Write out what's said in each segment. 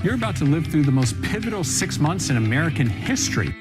You're about to live through the most pivotal 6 months in American history.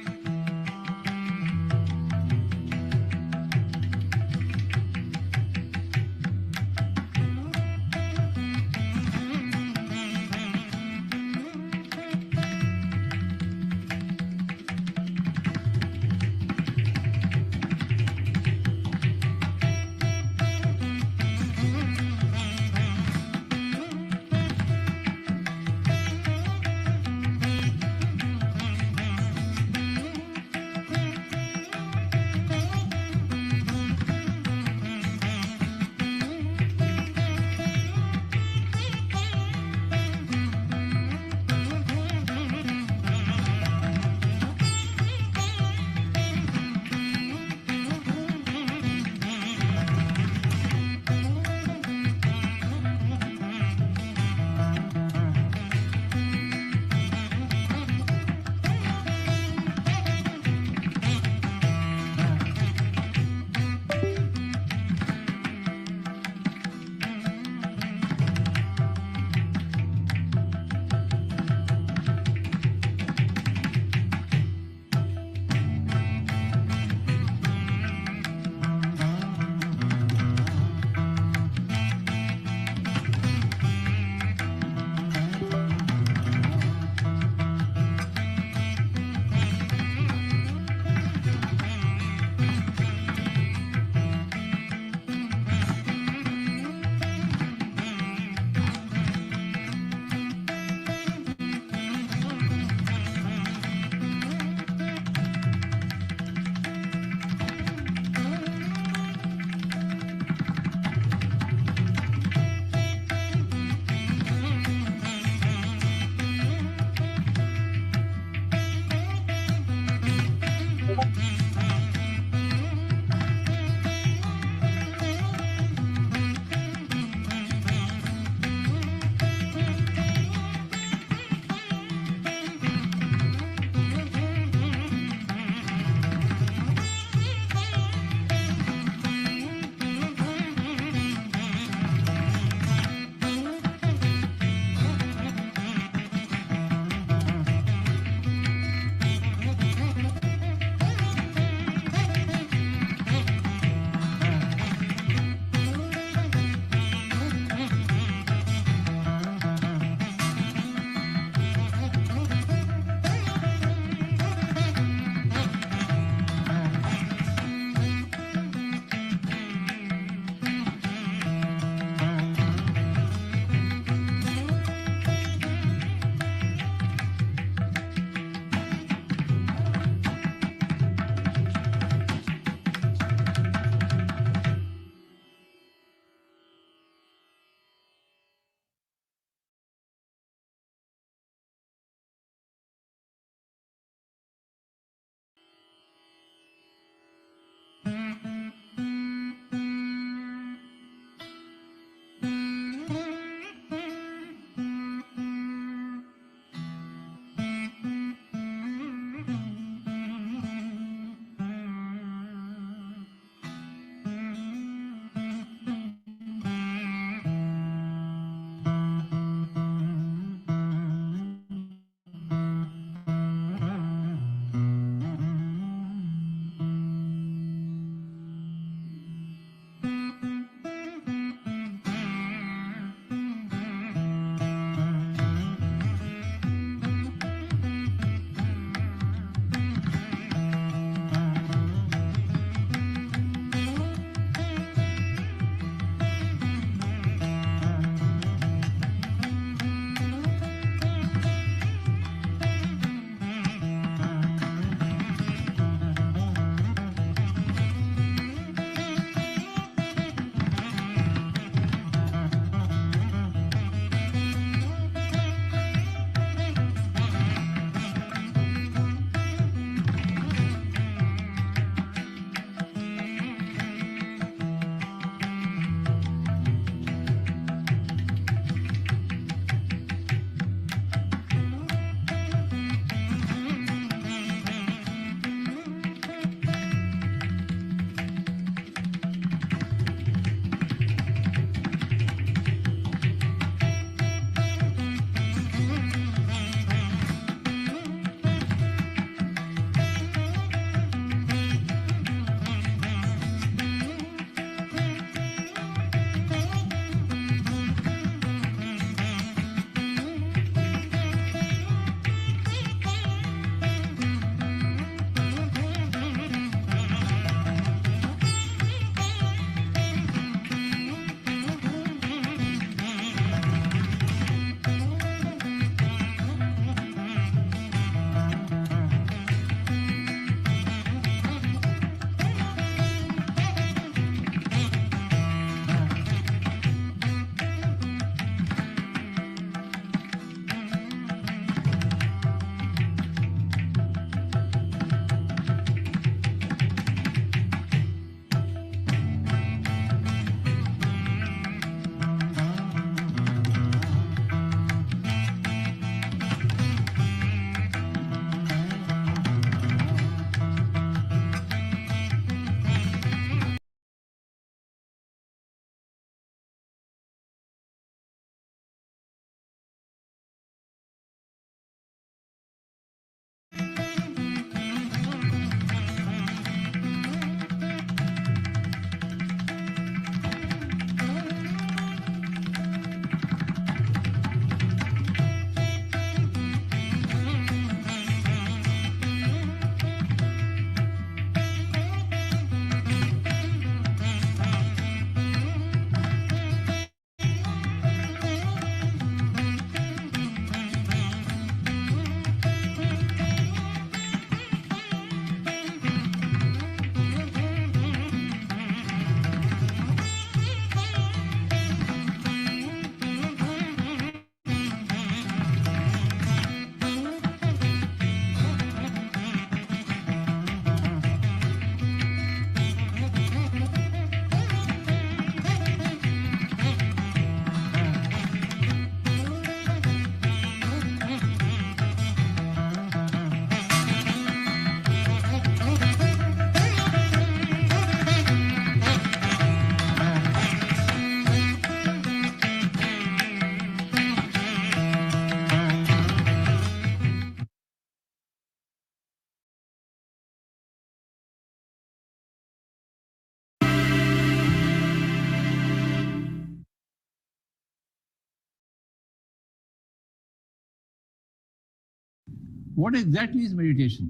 What exactly is meditation?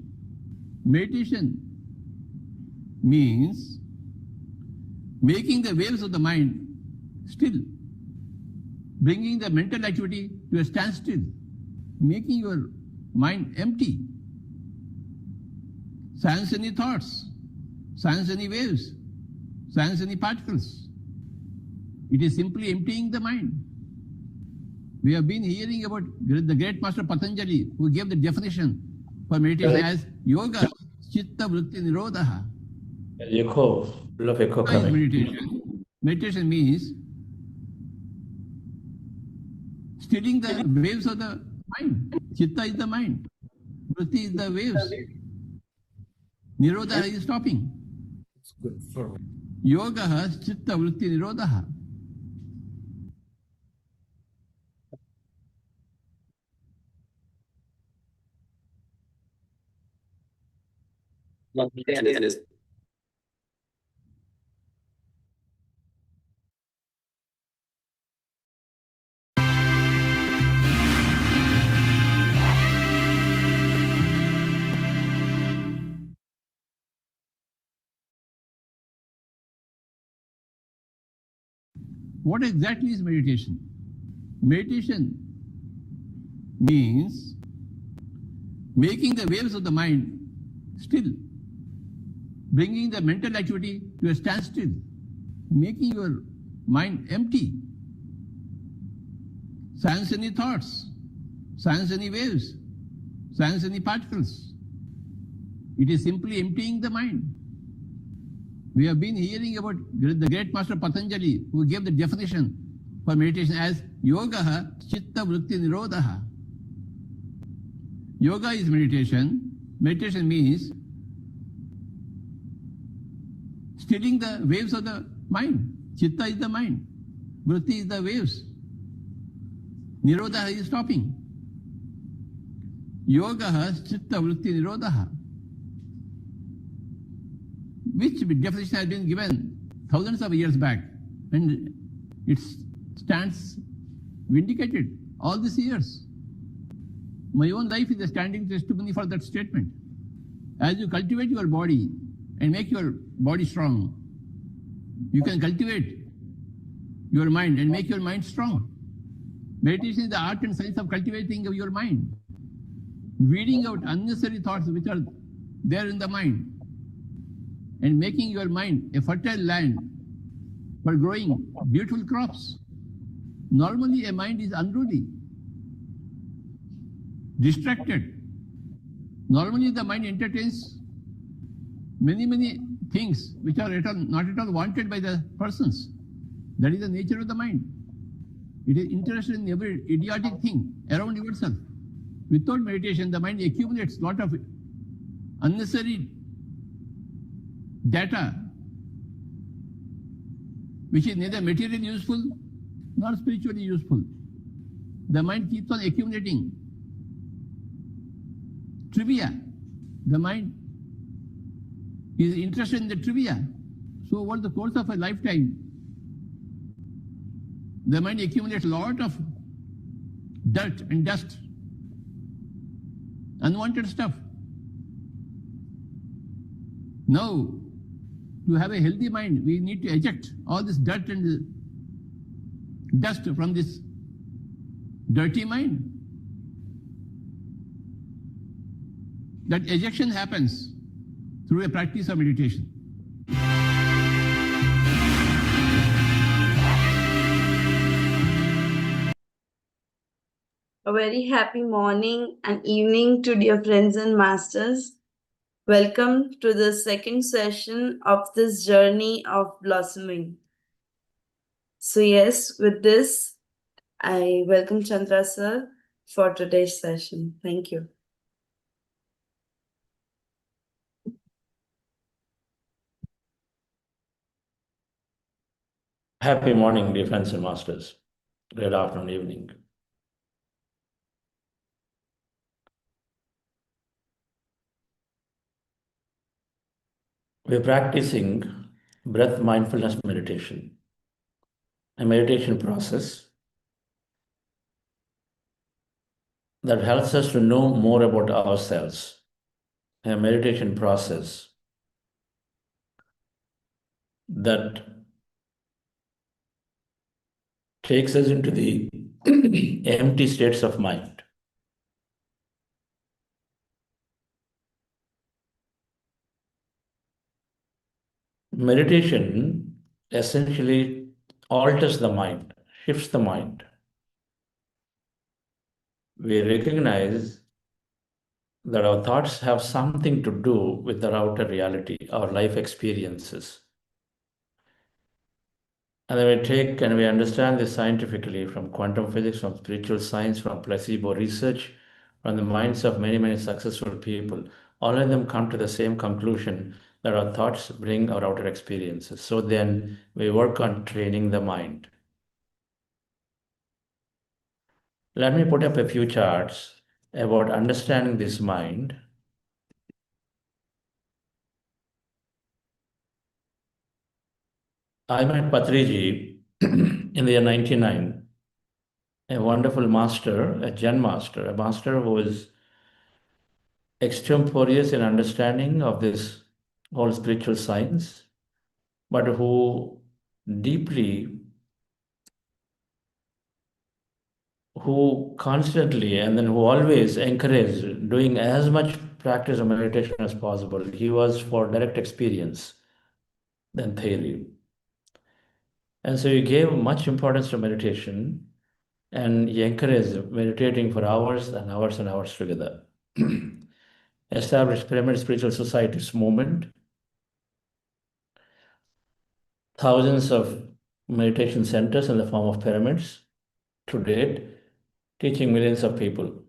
Meditation means making the waves of the mind still, bringing the mental activity to a standstill, making your mind empty. Silence any thoughts, silence any waves, silence any particles. It is simply emptying the mind. We have been hearing about the great master Patanjali, who gave the definition for meditation as yoga, chitta vritti nirodha. Echo, love echo What is coming. meditation? Meditation means stilling the waves of the mind. Chitta is the mind. Vritti is the waves. Nirodha is stopping. It's good for me. Yoga, chitta vritti nirodha. What exactly is meditation? Meditation means making the waves of the mind still, bringing the mental activity to a standstill, making your mind empty. Silence any thoughts, silence any waves, silence any particles. It is simply emptying the mind. We have been hearing about the great master Patanjali, who gave the definition for meditation as yoga, chitta vritti nirodha. Yoga is meditation. Meditation means stilling the waves of the mind. Chitta is the mind. Vritti is the waves. Nirodha is stopping. Yoga, chitta vritti nirodha. Which definition has been given thousands of years back, and it stands vindicated all these years. My own life is a standing testimony for that statement. As you cultivate your body and make your body strong, you can cultivate your mind and make your mind strong. Meditation is the art and science of cultivating your mind, weeding out unnecessary thoughts which are there in the mind, and making your mind a fertile land for growing beautiful crops. Normally, a mind is unruly, distracted. Normally, the mind entertains many things which are not at all wanted by the persons. That is the nature of the mind. It is interested in every idiotic thing around yourself. Without meditation, the mind accumulates a lot of unnecessary data which is neither materially useful nor spiritually useful. The mind keeps on accumulating trivia. The mind is interested in the trivia. So over the course of a lifetime, the mind accumulates a lot of dirt and dust, unwanted stuff. Now, to have a healthy mind, we need to eject all this dirt and dust from this dirty mind. That ejection happens through a practice of meditation. A very happy morning and evening to dear friends and masters. Welcome to the second session of this journey of blossoming. So yes, with this, I welcome Chandra sir for today's session. Thank you. Happy morning, dear friends and masters. Good afternoon, evening. We're practicing breath mindfulness meditation, a meditation process that helps us to know more about ourselves, a meditation process that takes us into the empty states of mind. Meditation essentially alters the mind, shifts the mind. We recognize that our thoughts have something to do with our outer reality, our life experiences. And then we take and we understand this scientifically from quantum physics, from spiritual science, from placebo research, from the minds of many, many successful people. All of them come to the same conclusion that our thoughts bring our outer experiences. So then we work on training the mind. Let me put up a few charts about understanding this mind. I met Patriji in the year 99, a wonderful master, a Zen master, a master who is extemporaneous in understanding of this whole spiritual science, but who deeply, who constantly, and then who always encouraged doing as much practice of meditation as possible. He was for direct experience than theory. And so he gave much importance to meditation, and he encouraged meditating for hours and hours and hours together. Established Pyramid Spiritual Society's movement, thousands of meditation centers in the form of pyramids to date, teaching millions of people.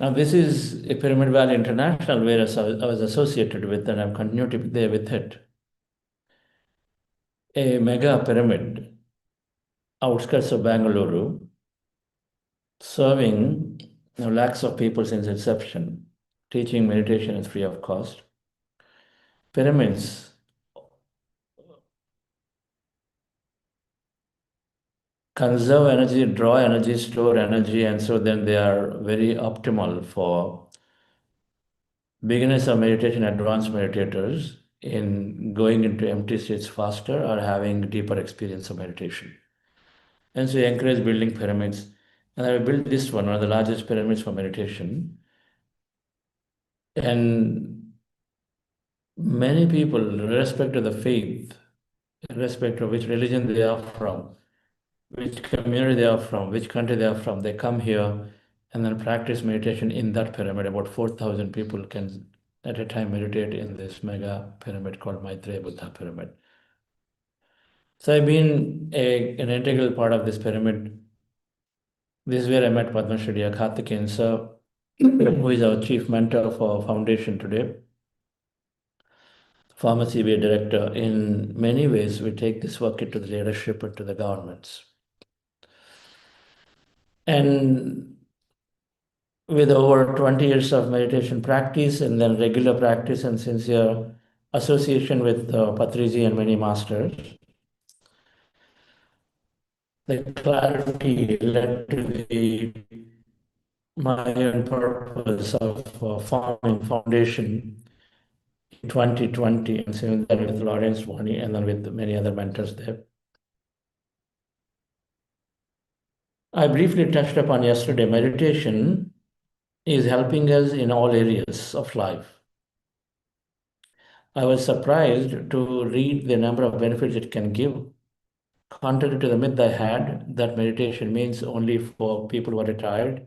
Now, this is a Pyramid Valley International, where I was associated with, and I'm continuing to be there with it. A mega pyramid, outskirts of Bangalore, serving lakhs of people since inception. Teaching meditation is free of cost. Pyramids conserve energy, draw energy, store energy, and so then they are very optimal for beginners of meditation, advanced meditators in going into empty states faster or having deeper experience of meditation. And so I encourage building pyramids. And I built this one of the largest pyramids for meditation. And many people, irrespective of the faith, irrespective of which religion they are from, which community they are from, which country they are from, they come here and then practice meditation in that pyramid. About 4,000 people can at a time meditate in this mega pyramid called Maitreya Buddha Pyramid. So I've been an integral part of this pyramid. This is where I met Padma Shri Karthikeyan sir, who is our chief mentor for foundation today, former CBA director. In many ways, we take this work into the leadership and to the governments. And with over 20 years of meditation practice and then regular practice and sincere association with Patriji and many masters, the clarity led to my own purpose of forming foundation in 2020 and same that with Lawrence Wani and then with many other mentors there. I briefly touched upon yesterday, meditation is helping us in all areas of life. I was surprised to read the number of benefits it can give. Contrary to the myth I had that meditation means only for people who are retired,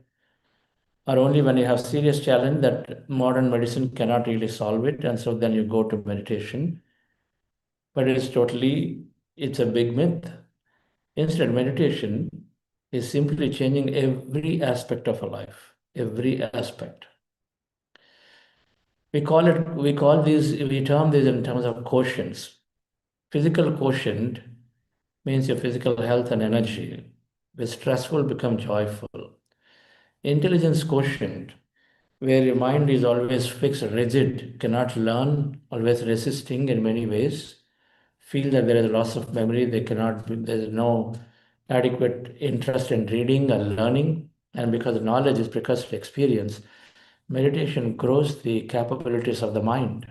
or only when you have serious challenge that modern medicine cannot really solve it, and so then you go to meditation. But it's a big myth. Instead, meditation is simply changing every aspect of a life, every aspect. We term these in terms of quotients. Physical quotient means your physical health and energy. With stressful, become joyful. Intelligence quotient, where your mind is always fixed, rigid, cannot learn, always resisting in many ways, feel that there is a loss of memory, there is no adequate interest in reading or learning. And because knowledge is precursor to experience, meditation grows the capabilities of the mind.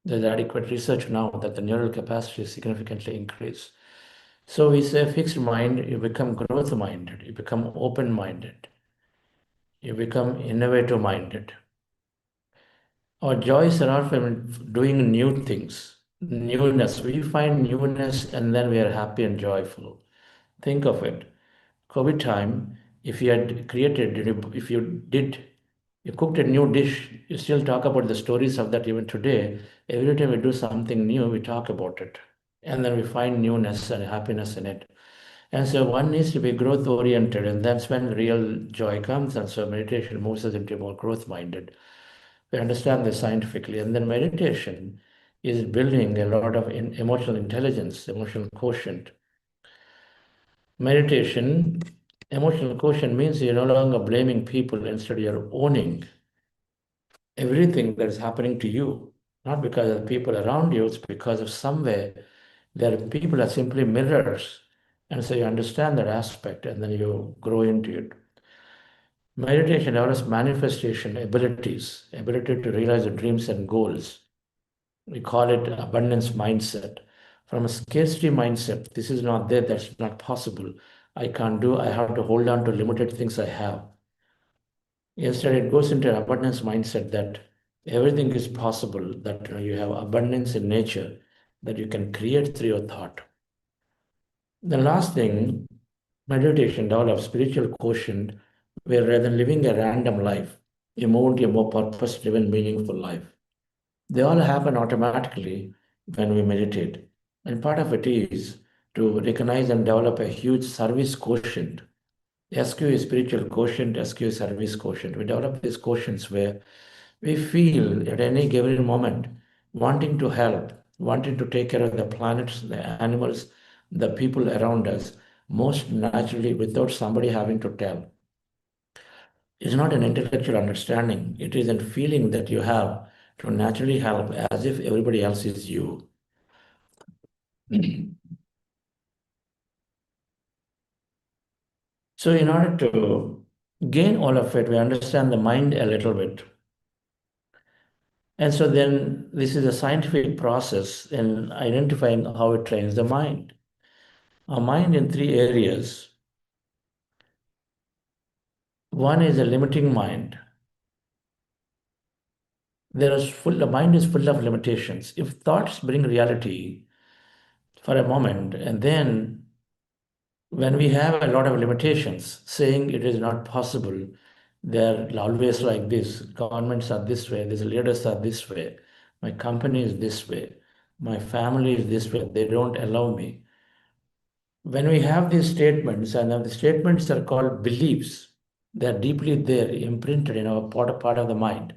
There's adequate research now that the neural capacity is significantly increased. So we say fixed mind, you become growth minded, you become open minded, you become innovative minded. Our joys are often doing new things, newness. We find newness and then we are happy and joyful. Think of it. COVID time, if you had created, if you cooked a new dish, you still talk about the stories of that even today. Every time we do something new, we talk about it. And then we find newness and happiness in it. And so one needs to be growth oriented, and that's when real joy comes. And so meditation moves us into more growth minded. We understand this scientifically. And then meditation is building a lot of emotional intelligence, emotional quotient. Meditation, emotional quotient means you're no longer blaming people, instead you're owning everything that is happening to you. Not because of the people around you, it's because of somewhere there are people are simply mirrors. And so you understand that aspect and then you grow into it. Meditation develops manifestation abilities, ability to realize the dreams and goals. We call it abundance mindset. From a scarcity mindset, this is not there, that's not possible. I can't do, I have to hold on to limited things I have. Instead, it goes into an abundance mindset that everything is possible, that you have abundance in nature that you can create through your thought. The last thing, meditation develops spiritual quotient where rather than living a random life, you move into a more purpose-driven, meaningful life. They all happen automatically when we meditate. And part of it is to recognize and develop a huge service quotient. SQ is spiritual quotient, SQ is service quotient. We develop these quotients where we feel at any given moment wanting to help, wanting to take care of the planets, the animals, the people around us, most naturally without somebody having to tell. It's not an intellectual understanding, it is a feeling that you have to naturally help as if everybody else is you. So, in order to gain all of it, we understand the mind a little bit. And so, then this is a scientific process in identifying how it trains the mind. Our mind in three areas. One is a limiting mind. The mind is full of limitations. If thoughts bring reality for a moment, and then when we have a lot of limitations, saying it is not possible, they're always like this, governments are this way, these leaders are this way, my company is this way, my family is this way, they don't allow me. When we have these statements, and the statements are called beliefs, they're deeply there, imprinted in our part of the mind.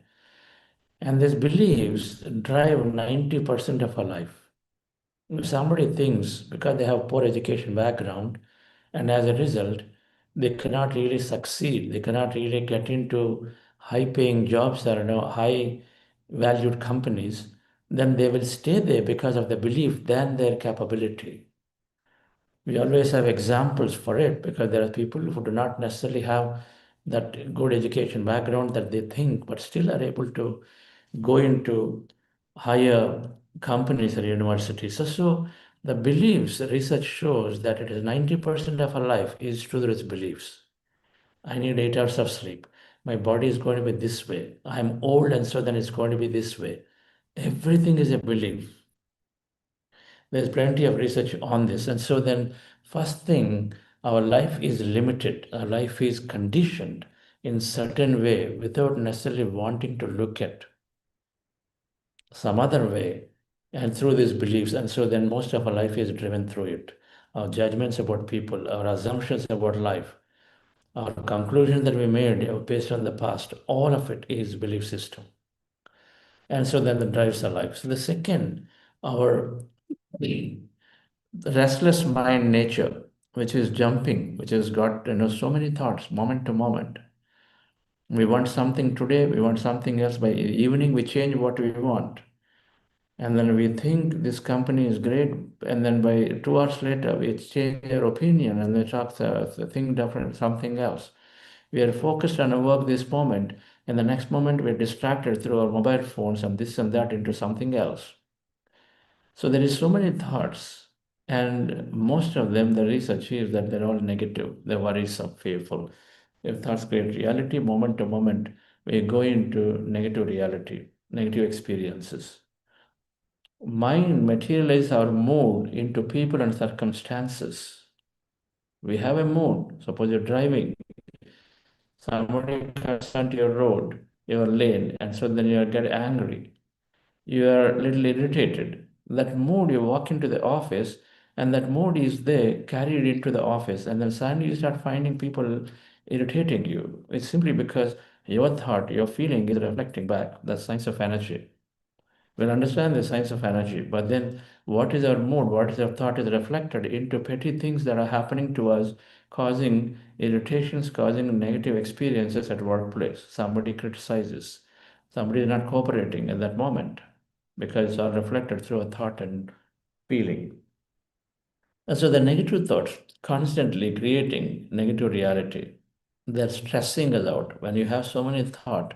And these beliefs drive 90% of our life. If somebody thinks because they have poor education background, and as a result, they cannot really succeed, they cannot really get into high paying jobs or high valued companies, then they will stay there because of the belief than their capability. We always have examples for it because there are people who do not necessarily have that good education background that they think, but still are able to go into higher companies or universities. So the beliefs, the research shows that it is 90% of our life is through its beliefs. I need 8 hours of sleep. My body is going to be this way. I'm old, and so then it's going to be this way. Everything is a belief. There's plenty of research on this. And so then, first thing, our life is limited. Our life is conditioned in certain way without necessarily wanting to look at some other way and through these beliefs. And so then most of our life is driven through it. Our judgments about people, our assumptions about life, our conclusions that we made based on the past, all of it is belief system. And so then that drives our life. So the second, our restless mind nature, which is jumping, which has got so many thoughts, moment to moment. We want something today, we want something else. By evening, we change what we want. And then we think this company is great, and then by 2 hours later, we change our opinion and they talk think different, something else. We are focused on a work this moment, and the next moment we're distracted through our mobile phones and this and that into something else. So there is so many thoughts, and most of them, the research is that they're all negative. They're worrisome, fearful. If thoughts create reality, moment to moment, we go into negative reality, negative experiences. Mind materializes our mood into people and circumstances. We have a mood. Suppose you're driving, somebody cuts onto your road, your lane, and so then you get angry. You are a little irritated. That mood, you walk into the office, and that mood is there, carried into the office, and then suddenly you start finding people irritating you. It's simply because your thought, your feeling is reflecting back. That's science of energy. We'll understand the science of energy, but then what is our mood, what is our thought is reflected into petty things that are happening to us, causing irritations, causing negative experiences at workplace. Somebody criticizes, somebody is not cooperating at that moment because it's all reflected through a thought and feeling. And so the negative thoughts constantly creating negative reality. They're stressing us out. When you have so many thought,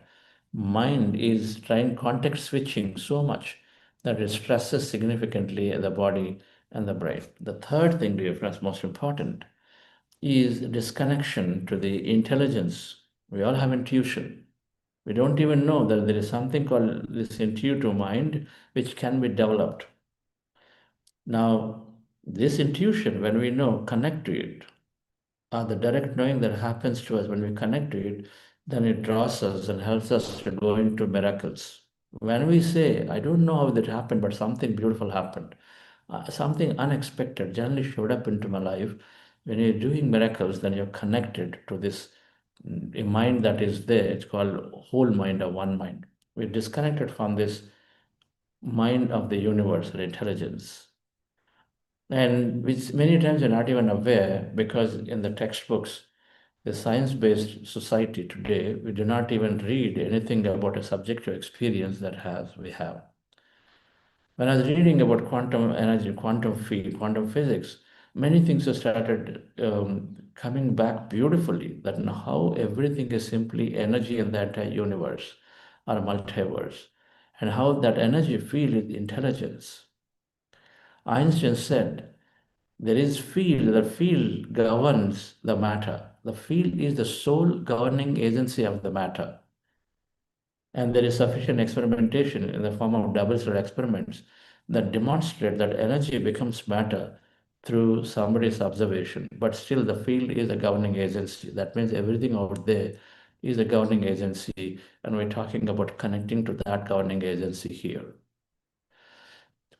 mind is trying context switching so much that it stresses significantly the body and the brain. The third thing to that's most important is disconnection to the intelligence. We all have intuition. We don't even know that there is something called this intuitive mind which can be developed. Now, this intuition, when we know, connect to it, the direct knowing that happens to us when we connect to it, then it draws us and helps us to go into miracles. When we say, I don't know how that happened, but something beautiful happened, something unexpected generally showed up into my life. When you're doing miracles, then you're connected to this a mind that is there. It's called whole mind or one mind. We're disconnected from this mind of the universe or intelligence. And which many times we're not even aware because in the textbooks, the science-based society today, we do not even read anything about a subjective experience that we have. When I was reading about quantum energy, quantum field, quantum physics, many things have started coming back beautifully. That how everything is simply energy in the entire universe or multiverse, and how that energy field is intelligence. Einstein said, there is field, the field governs the matter. The field is the sole governing agency of the matter. And there is sufficient experimentation in the form of double-slit experiments that demonstrate that energy becomes matter through somebody's observation. But still, the field is a governing agency. That means everything out there is a governing agency, and we're talking about connecting to that governing agency here.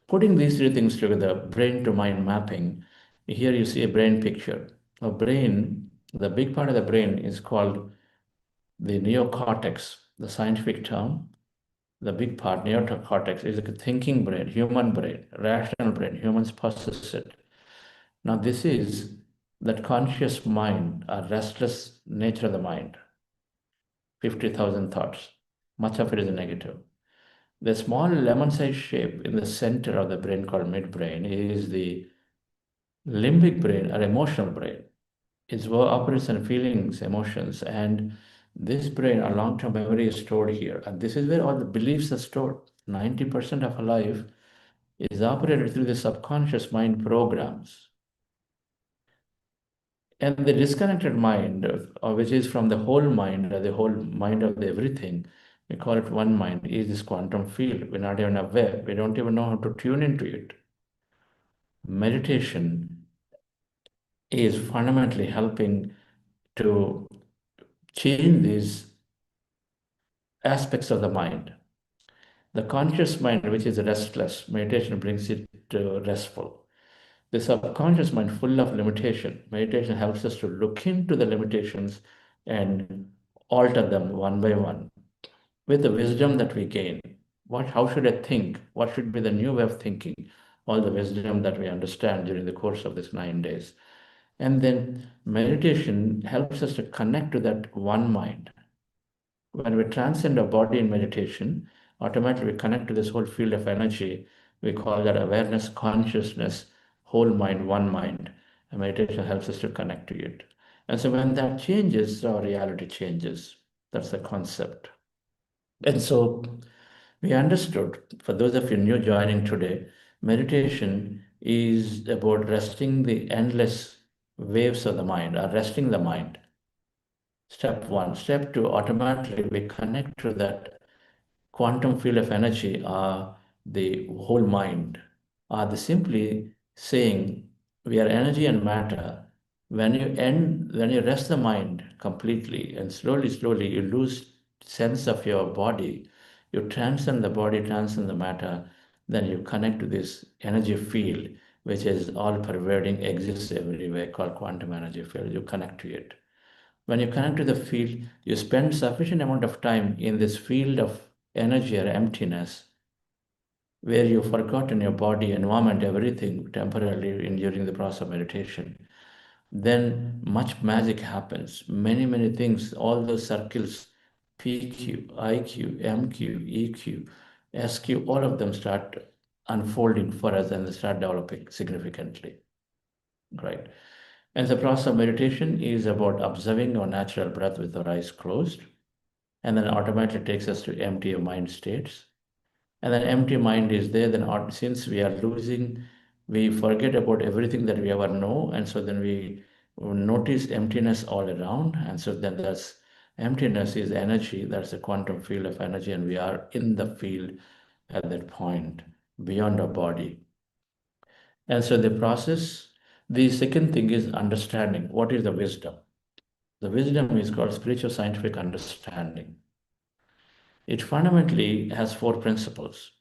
Putting these three things together, brain to mind mapping, here you see a brain picture. A brain, the big part of the brain is called the neocortex, the scientific term. The big part, neocortex, is a thinking brain, human brain, rational brain. Humans possess it. Now, this is that conscious mind, a restless nature of the mind. 50,000 thoughts. Much of it is negative. The small lemon-sized shape in the center of the brain called midbrain is the limbic brain or emotional brain. It operates on feelings, emotions, and this brain, our long-term memory is stored here. And this is where all the beliefs are stored. 90% of our life is operated through the subconscious mind programs. And the disconnected mind, which is from the whole mind, or the whole mind of the everything, we call it one mind, is this quantum field. We're not even aware. We don't even know how to tune into it. Meditation is fundamentally helping to change these aspects of the mind. The conscious mind, which is restless, meditation brings it restful. The subconscious mind, full of limitation, meditation helps us to look into the limitations and alter them one by one with the wisdom that we gain. How should I think? What should be the new way of thinking? All the wisdom that we understand during the course of this 9 days. And then meditation helps us to connect to that one mind. When we transcend our body in meditation, automatically we connect to this whole field of energy. We call that awareness, consciousness, whole mind, one mind. And meditation helps us to connect to it. And so when that changes, our reality changes. That's the concept. And so we understood, for those of you new joining today, meditation is about resting the endless waves of the mind, or resting the mind. Step one. Step two, automatically we connect to that quantum field of energy, or the whole mind, or the simply saying we are energy and matter. When you rest the mind completely, and slowly you lose sense of your body, you transcend the body, transcend the matter, then you connect to this energy field, which is all pervading, exists everywhere, called quantum energy field. You connect to it. When you connect to the field, you spend sufficient amount of time in this field of energy or emptiness, where you forgotten your body, environment, everything temporarily during the process of meditation. Then much magic happens. Many things, all those circles, PQ, IQ, MQ, EQ, SQ, all of them start unfolding for us, and they start developing significantly. Right. And the process of meditation is about observing our natural breath with our eyes closed, and then automatically takes us to empty mind states. And then empty mind is there, then since we are losing, we forget about everything that we ever know, and so then we notice emptiness all around, and so then that's emptiness is energy, that's a quantum field of energy, and we are in the field at that point, beyond our body. And so the second thing is understanding. What is the wisdom? The wisdom is called spiritual scientific understanding. It fundamentally has four principles.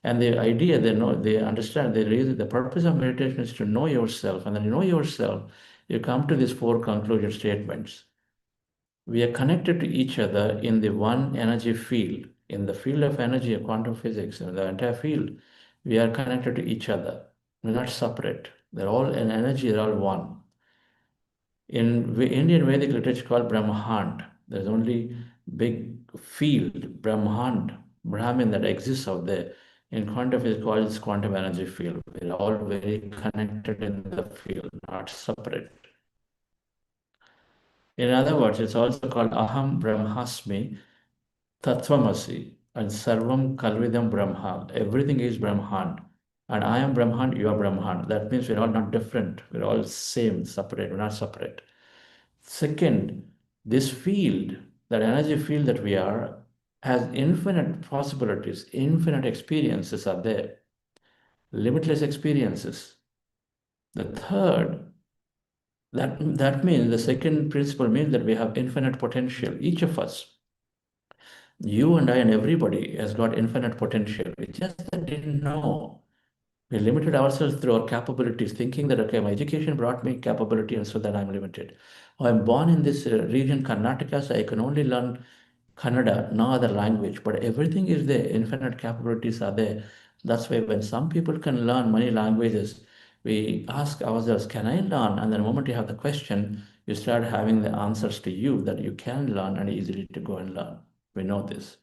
And the idea, they understand, the purpose of meditation is to know yourself. And then you know yourself, you come to these four conclusion statements. We are connected to each other in the one energy field, in the field of energy of quantum physics, in the entire field. We are connected to each other. We're not separate. They're all an energy, they're all one. In Indian Vedic literature called Brahmand, there's only big field, Brahmand, Brahmin that exists out there. In quantum physics, called quantum energy field. We're all very connected in the field, not separate. In other words, it's also called Aham Brahmasmi Tattvamasi, and Sarvam Kalvidam Brahma. Everything is Brahman. And I am Brahman, you are Brahman. That means we're all not different. We're all same, separate. We're not separate. Second, this field, that energy field that we are, has infinite possibilities, infinite experiences are there, limitless experiences. The third, that means the second principle means that we have infinite potential. Each of us, you and I and everybody, has got infinite potential. We just didn't know. We limited ourselves through our capabilities, thinking that, okay, my education brought me capability, and so that I'm limited. Or I'm born in this region, Karnataka, so I can only learn Kannada, no other language. But everything is there, infinite capabilities are there. That's why when some people can learn many languages, we ask ourselves, can I learn? And the moment you have the question, you start having the answers to you that you can learn and easily to go and learn. We know this.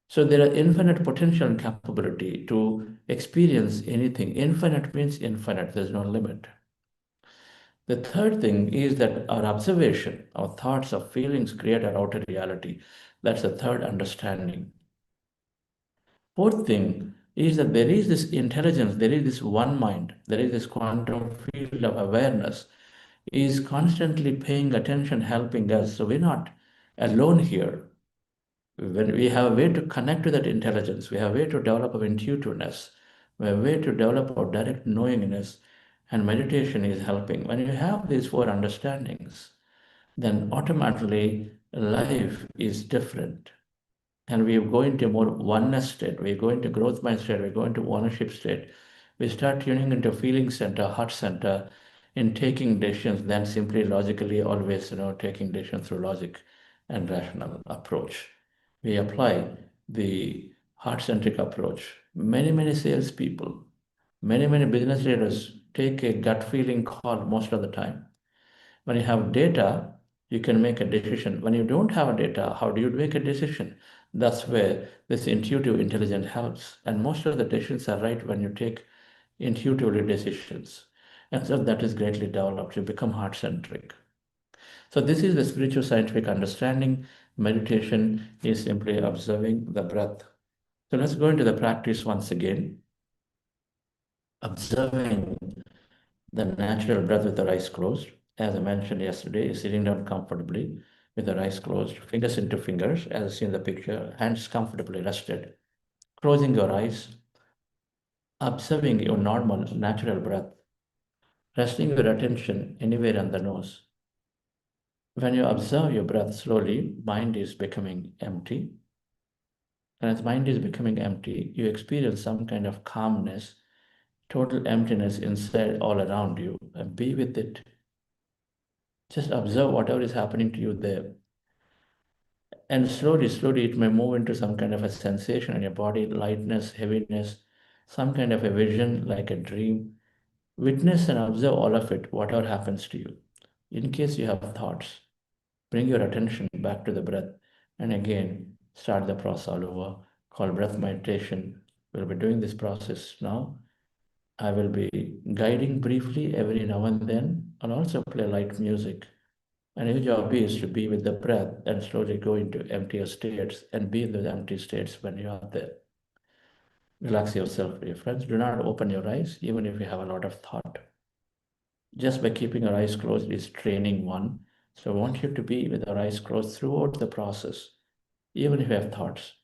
So there are infinite potential and capability to experience anything. Infinite means infinite, there's no limit. The third thing is that our observation, our thoughts, our feelings create our outer reality. That's the third understanding. Fourth thing is that there is this intelligence, there is this one mind, there is this quantum field of awareness is constantly paying attention, helping us. So we're not alone here. When we have a way to connect to that intelligence, we have a way to develop our intuitiveness, we have a way to develop our direct knowingness, and meditation is helping. When you have these four understandings, then automatically life is different. And we go into more oneness state, we go into growth mind state, we go into ownership state. We start tuning into feeling center, heart center, in taking decisions, then simply logically always, taking decisions through logic and rational approach. We apply the heart-centric approach. Many salespeople, many business leaders take a gut feeling call most of the time. When you have data, you can make a decision. When you don't have data, how do you make a decision? That's where this intuitive intelligence helps. And most of the decisions are right when you take intuitively decisions. And so that is greatly developed. You become heart-centric. So this is the spiritual scientific understanding. Meditation is simply observing the breath. So let's go into the practice once again. Observing the natural breath with the eyes closed. As I mentioned yesterday, sitting down comfortably with the eyes closed, fingers into fingers, as seen in the picture, hands comfortably rested. Closing your eyes, observing your normal, natural breath, resting your attention anywhere on the nose. When you observe your breath slowly, mind is becoming empty. And as mind is becoming empty, you experience some kind of calmness, total emptiness inside all around you, and be with it. Just observe whatever is happening to you there. And slowly, slowly, it may move into some kind of a sensation in your body, lightness, heaviness, some kind of a vision like a dream. Witness and observe all of it, whatever happens to you. In case you have thoughts, bring your attention back to the breath and again start the process all over, called breath meditation. We'll be doing this process now. I will be guiding briefly every now and then, and also play light music. And your job is to be with the breath and slowly go into emptier states and be in those empty states when you are there. Relax yourself, dear friends. Do not open your eyes, even if you have a lot of thought. Just by keeping your eyes closed is training one. So I want you to be with your eyes closed throughout the process, even if you have thoughts.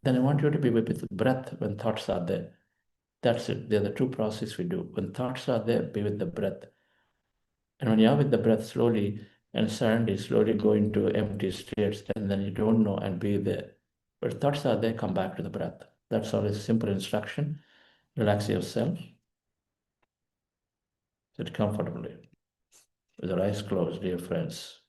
Then I want you to be with the breath when thoughts are there. That's it. They're the two processes we do. When thoughts are there, be with the breath. And when you are with the breath slowly and suddenly slowly go into empty states, and then you don't know and be there. But thoughts are there, come back to the breath. That's all. A simple instruction. Relax yourself. Sit comfortably with your eyes closed, dear friends.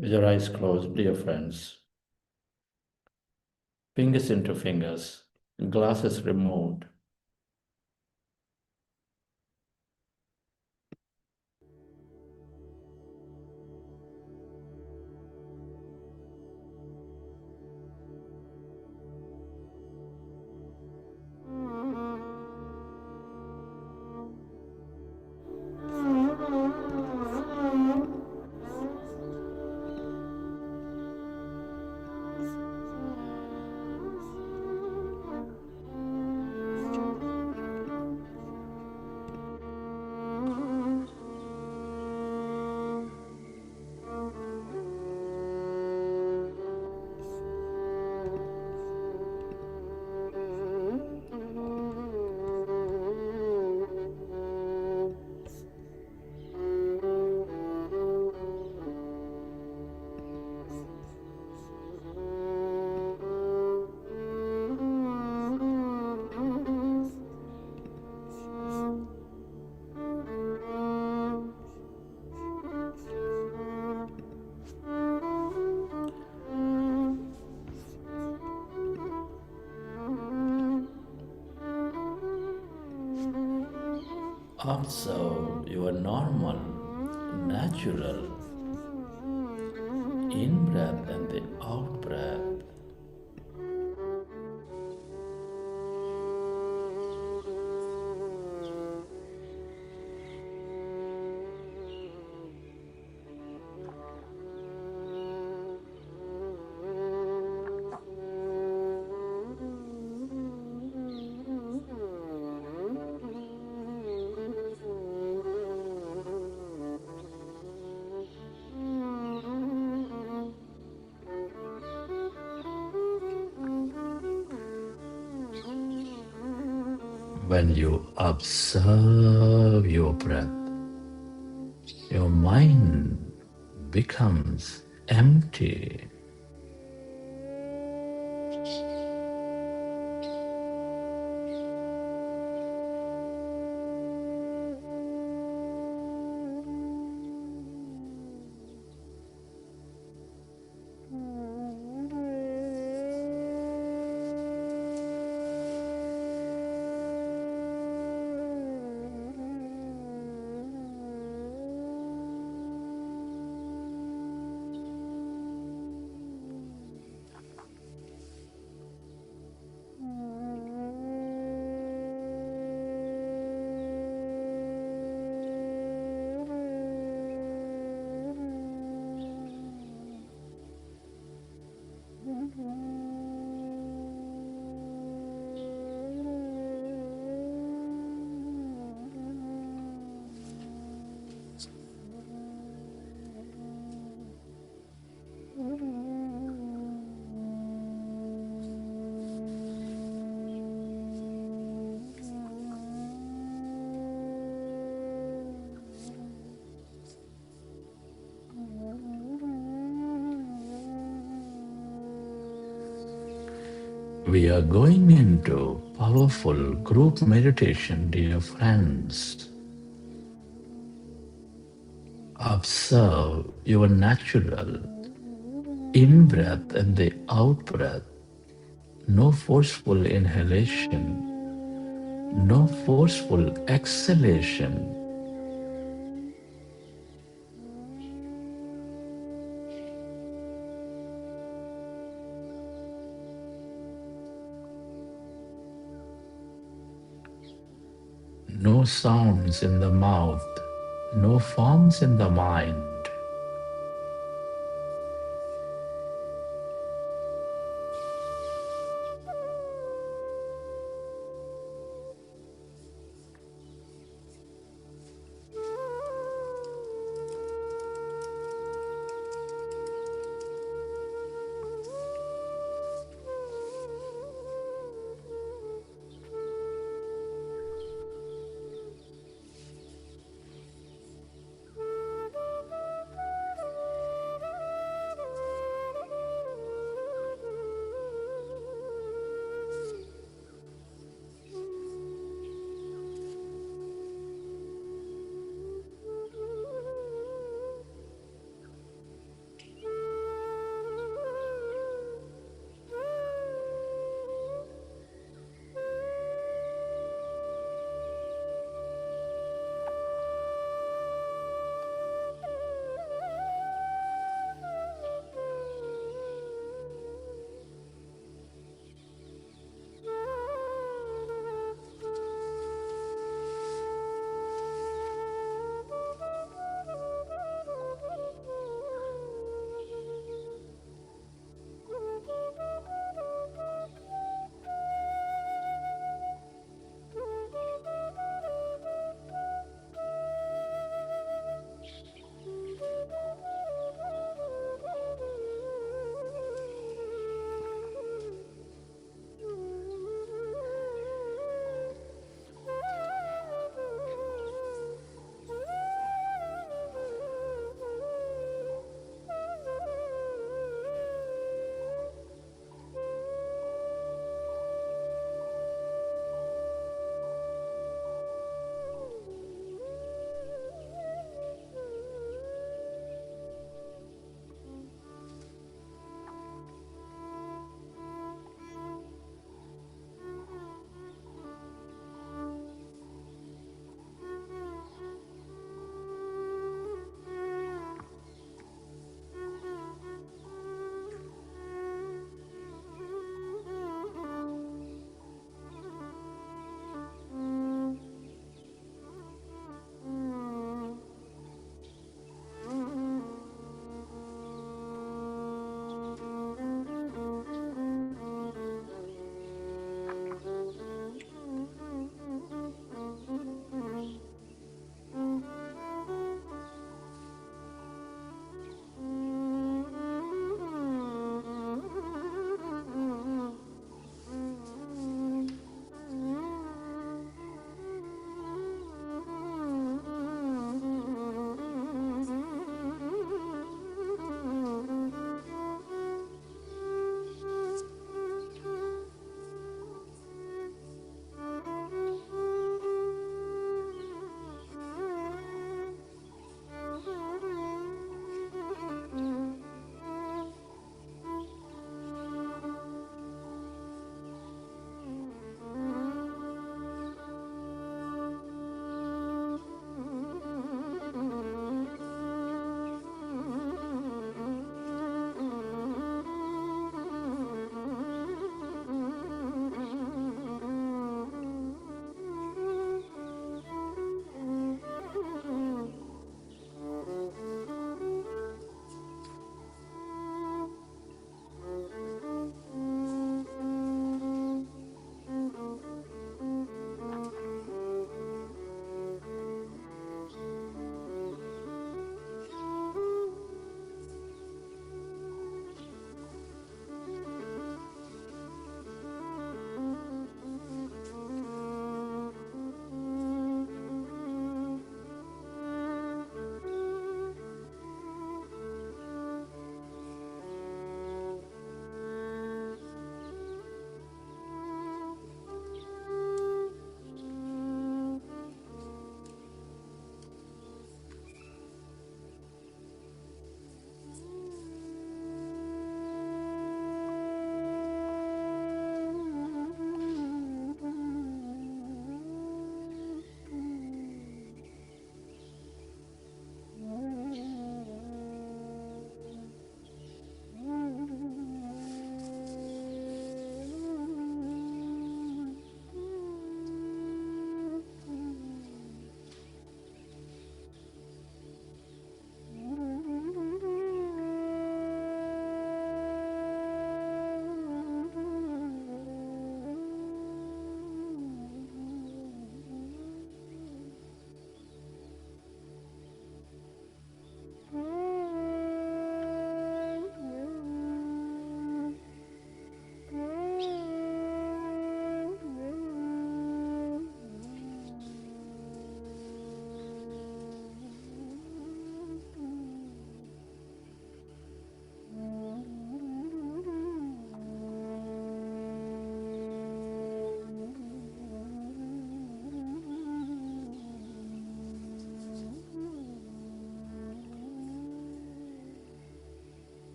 With your eyes closed, dear friends. Fingers into fingers, glasses removed. Observe your normal, natural in-breath and the out-breath. When you observe your breath, your mind becomes empty. We are going into powerful group meditation, dear friends. Observe your natural in-breath and the out-breath. No forceful inhalation, no forceful exhalation. No sounds in the mouth, no forms in the mind.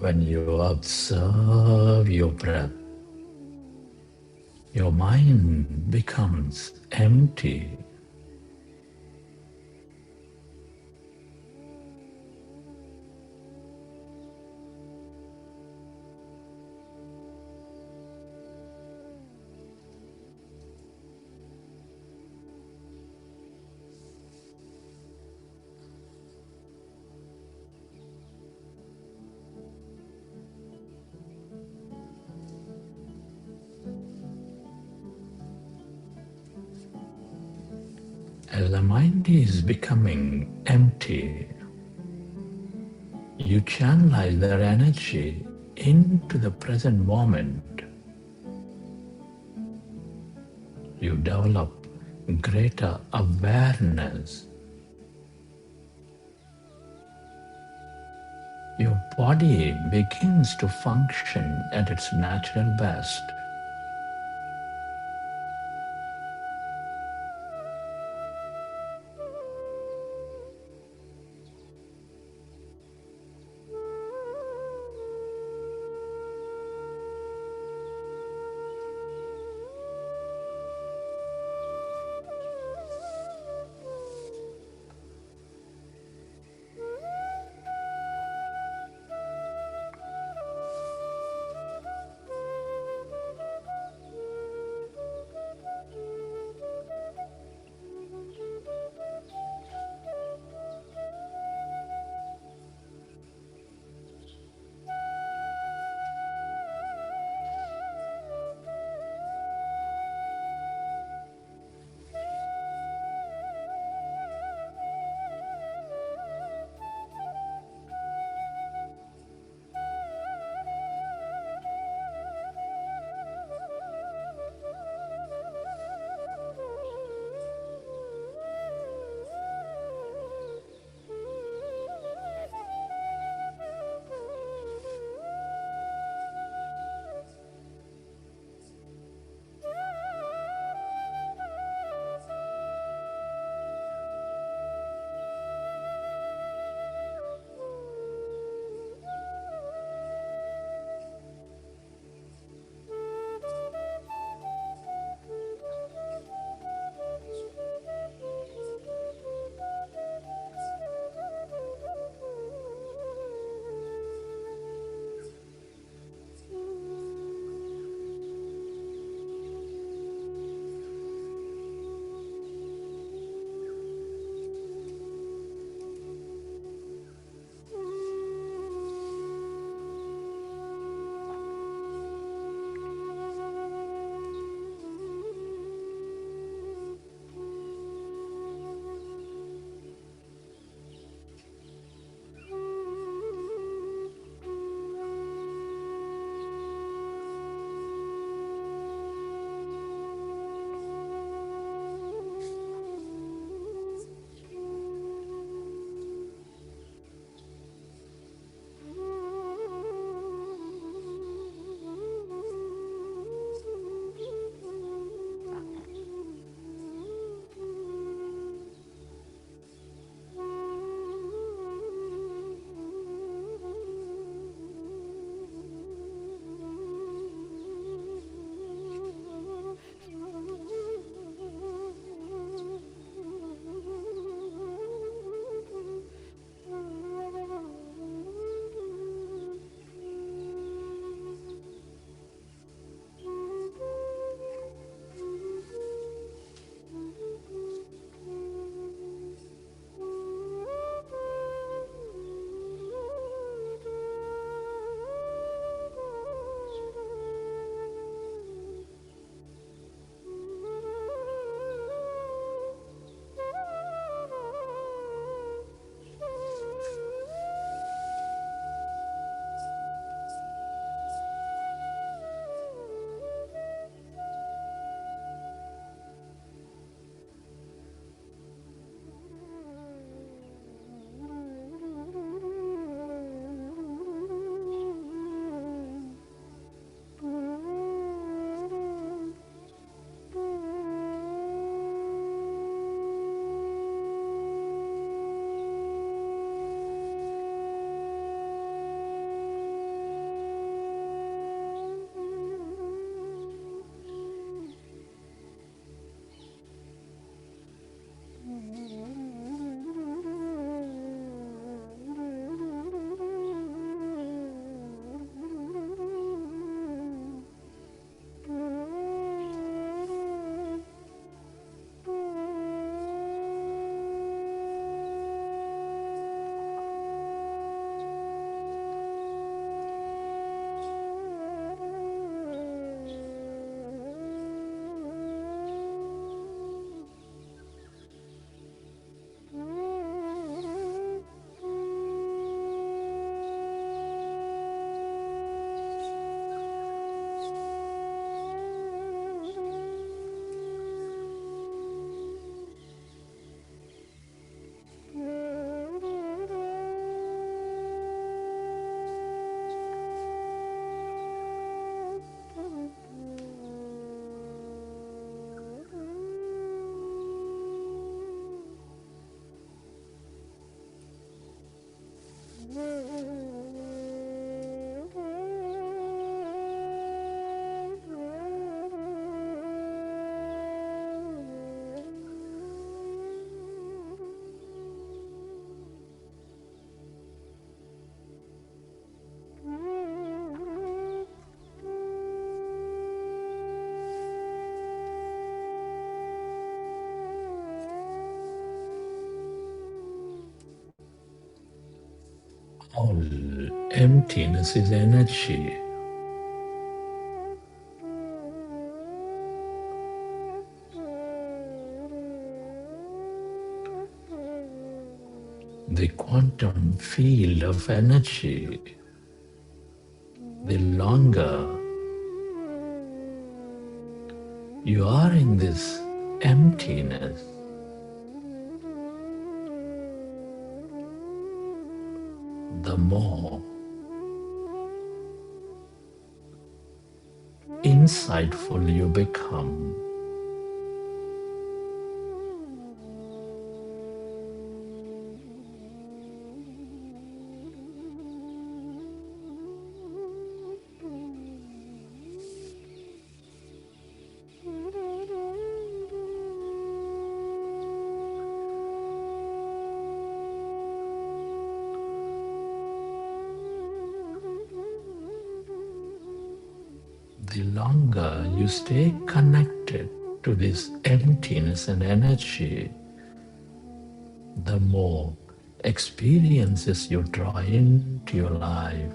When you observe your breath, your mind becomes empty. As the mind is becoming empty, you channelize that energy into the present moment. You develop greater awareness. Your body begins to function at its natural best. All emptiness is energy. The quantum field of energy, the longer you are in this emptiness, the more insightful you become. The longer you stay connected to this emptiness and energy, the more experiences you draw into your life.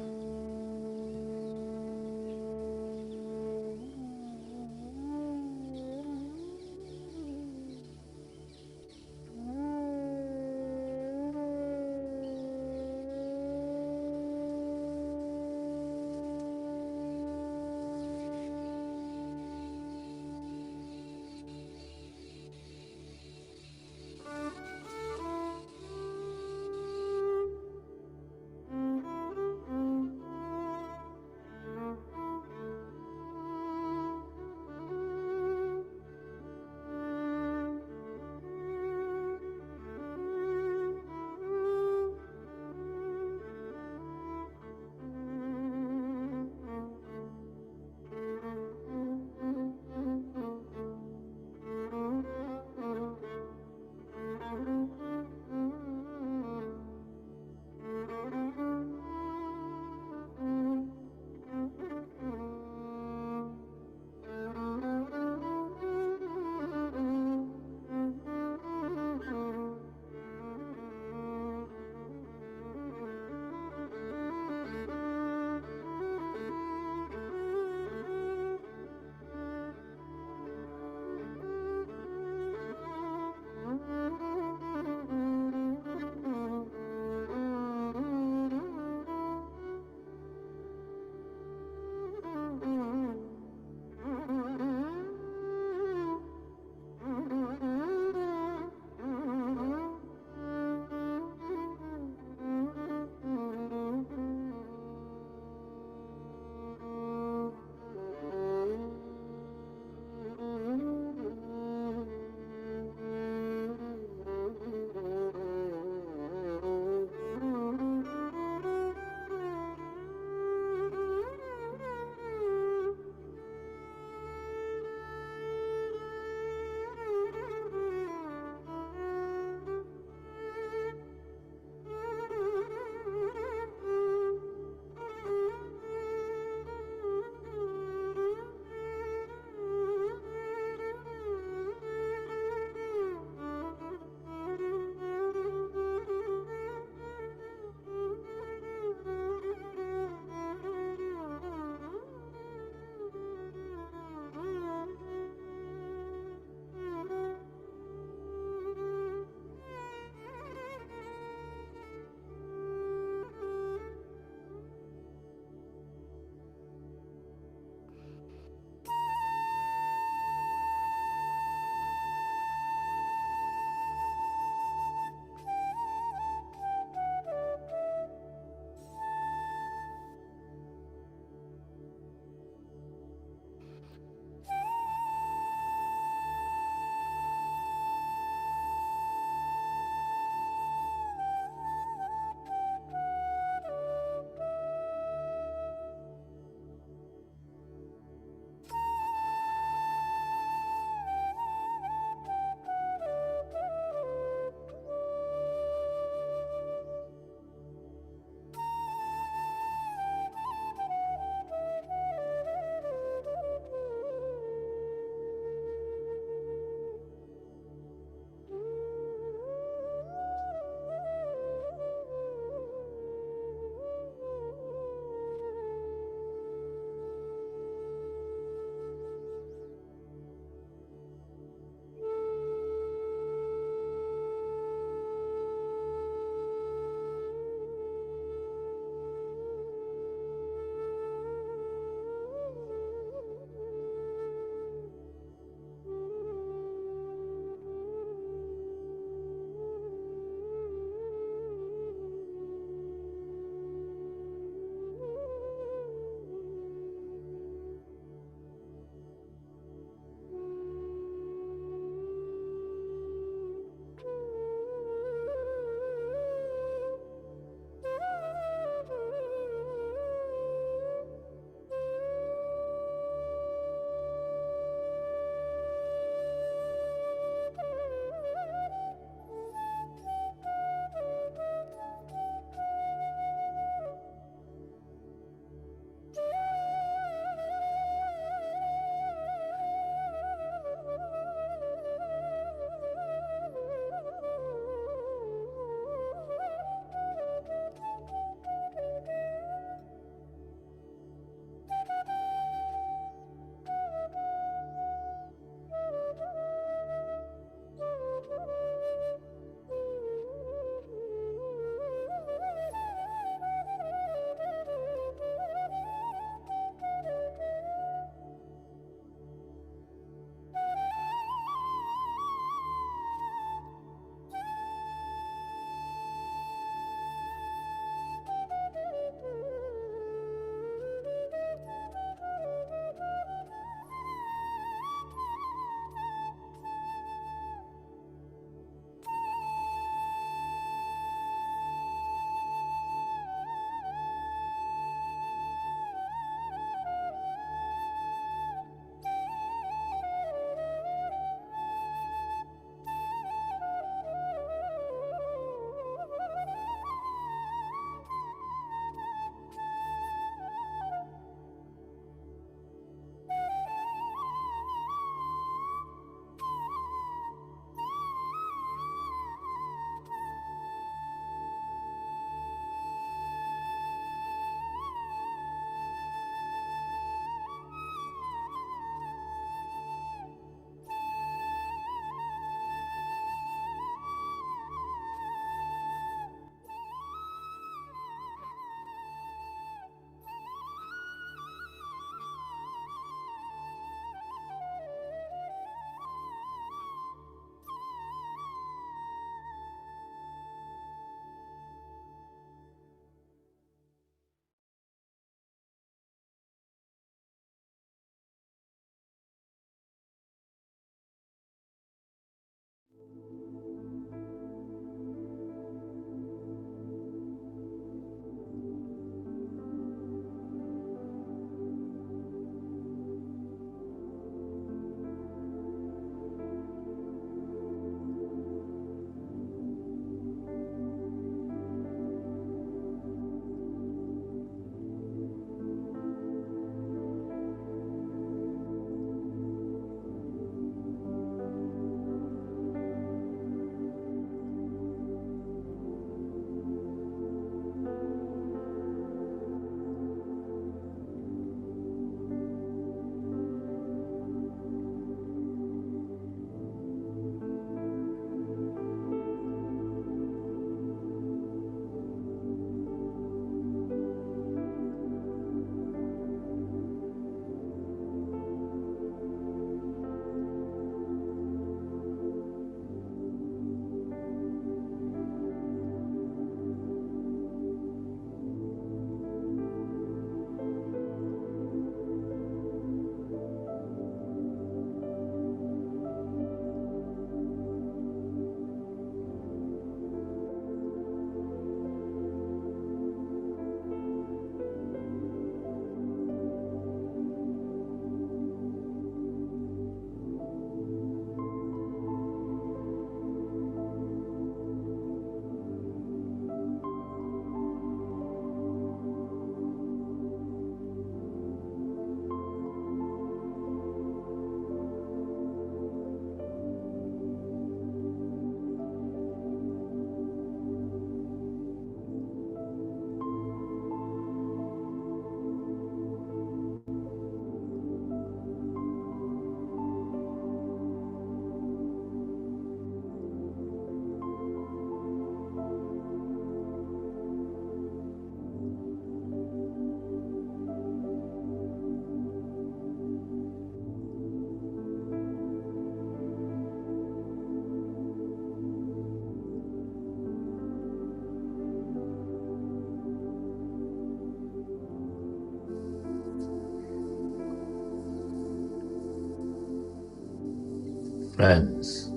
Friends,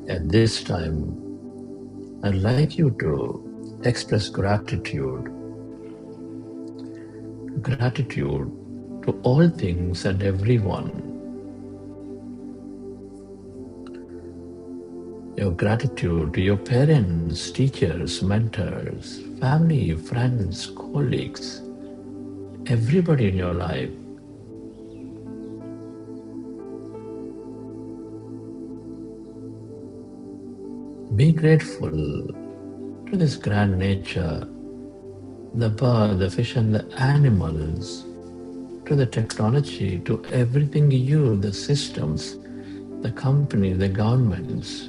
at this time, I'd like you to express gratitude to all things and everyone. Your gratitude to your parents, teachers, mentors, family, friends, colleagues, everybody in your life. Be grateful to this grand nature, the bird, the fish, and the animals, to the technology, to everything you, the systems, the companies, the governments.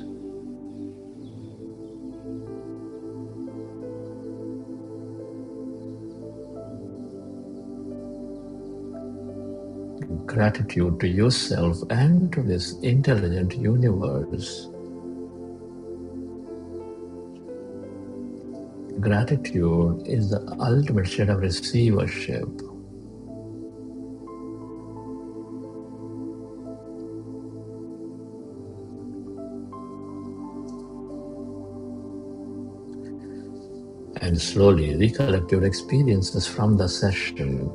Gratitude to yourself and to this intelligent universe. Gratitude is the ultimate state of receivership. And slowly recollect your experiences from the session.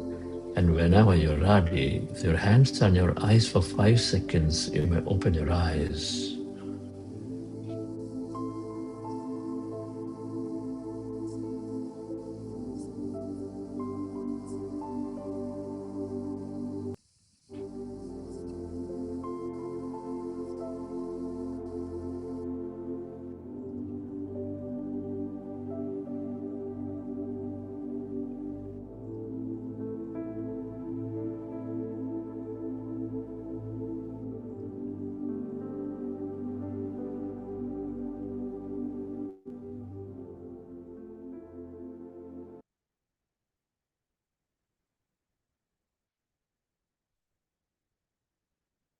And whenever you're ready, if your hands are on your eyes for 5 seconds, you may open your eyes.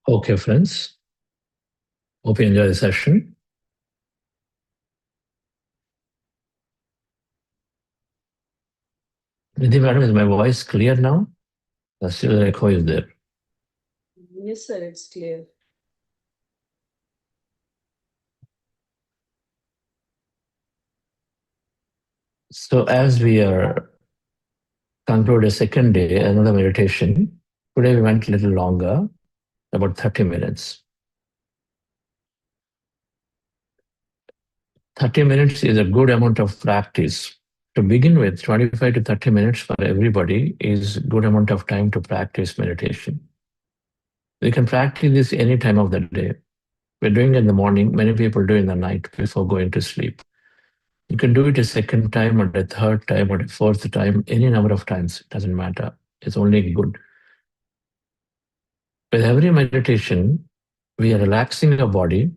Okay, friends. Hope you enjoy the session. Nidhi madam, is my voice clear now? Still the echo is there. Yes, sir, it's clear. So as we are conclude a second day, another meditation, today we went a little longer, about 30 minutes. 30 minutes is a good amount of practice. To begin with, 25 to 30 minutes for everybody is good amount of time to practice meditation. We can practice this any time of the day. We're doing it in the morning. Many people do in the night before going to sleep. You can do it a second time or a third time or a fourth time, any number of times. It doesn't matter. It's only good. With every meditation, we are relaxing our body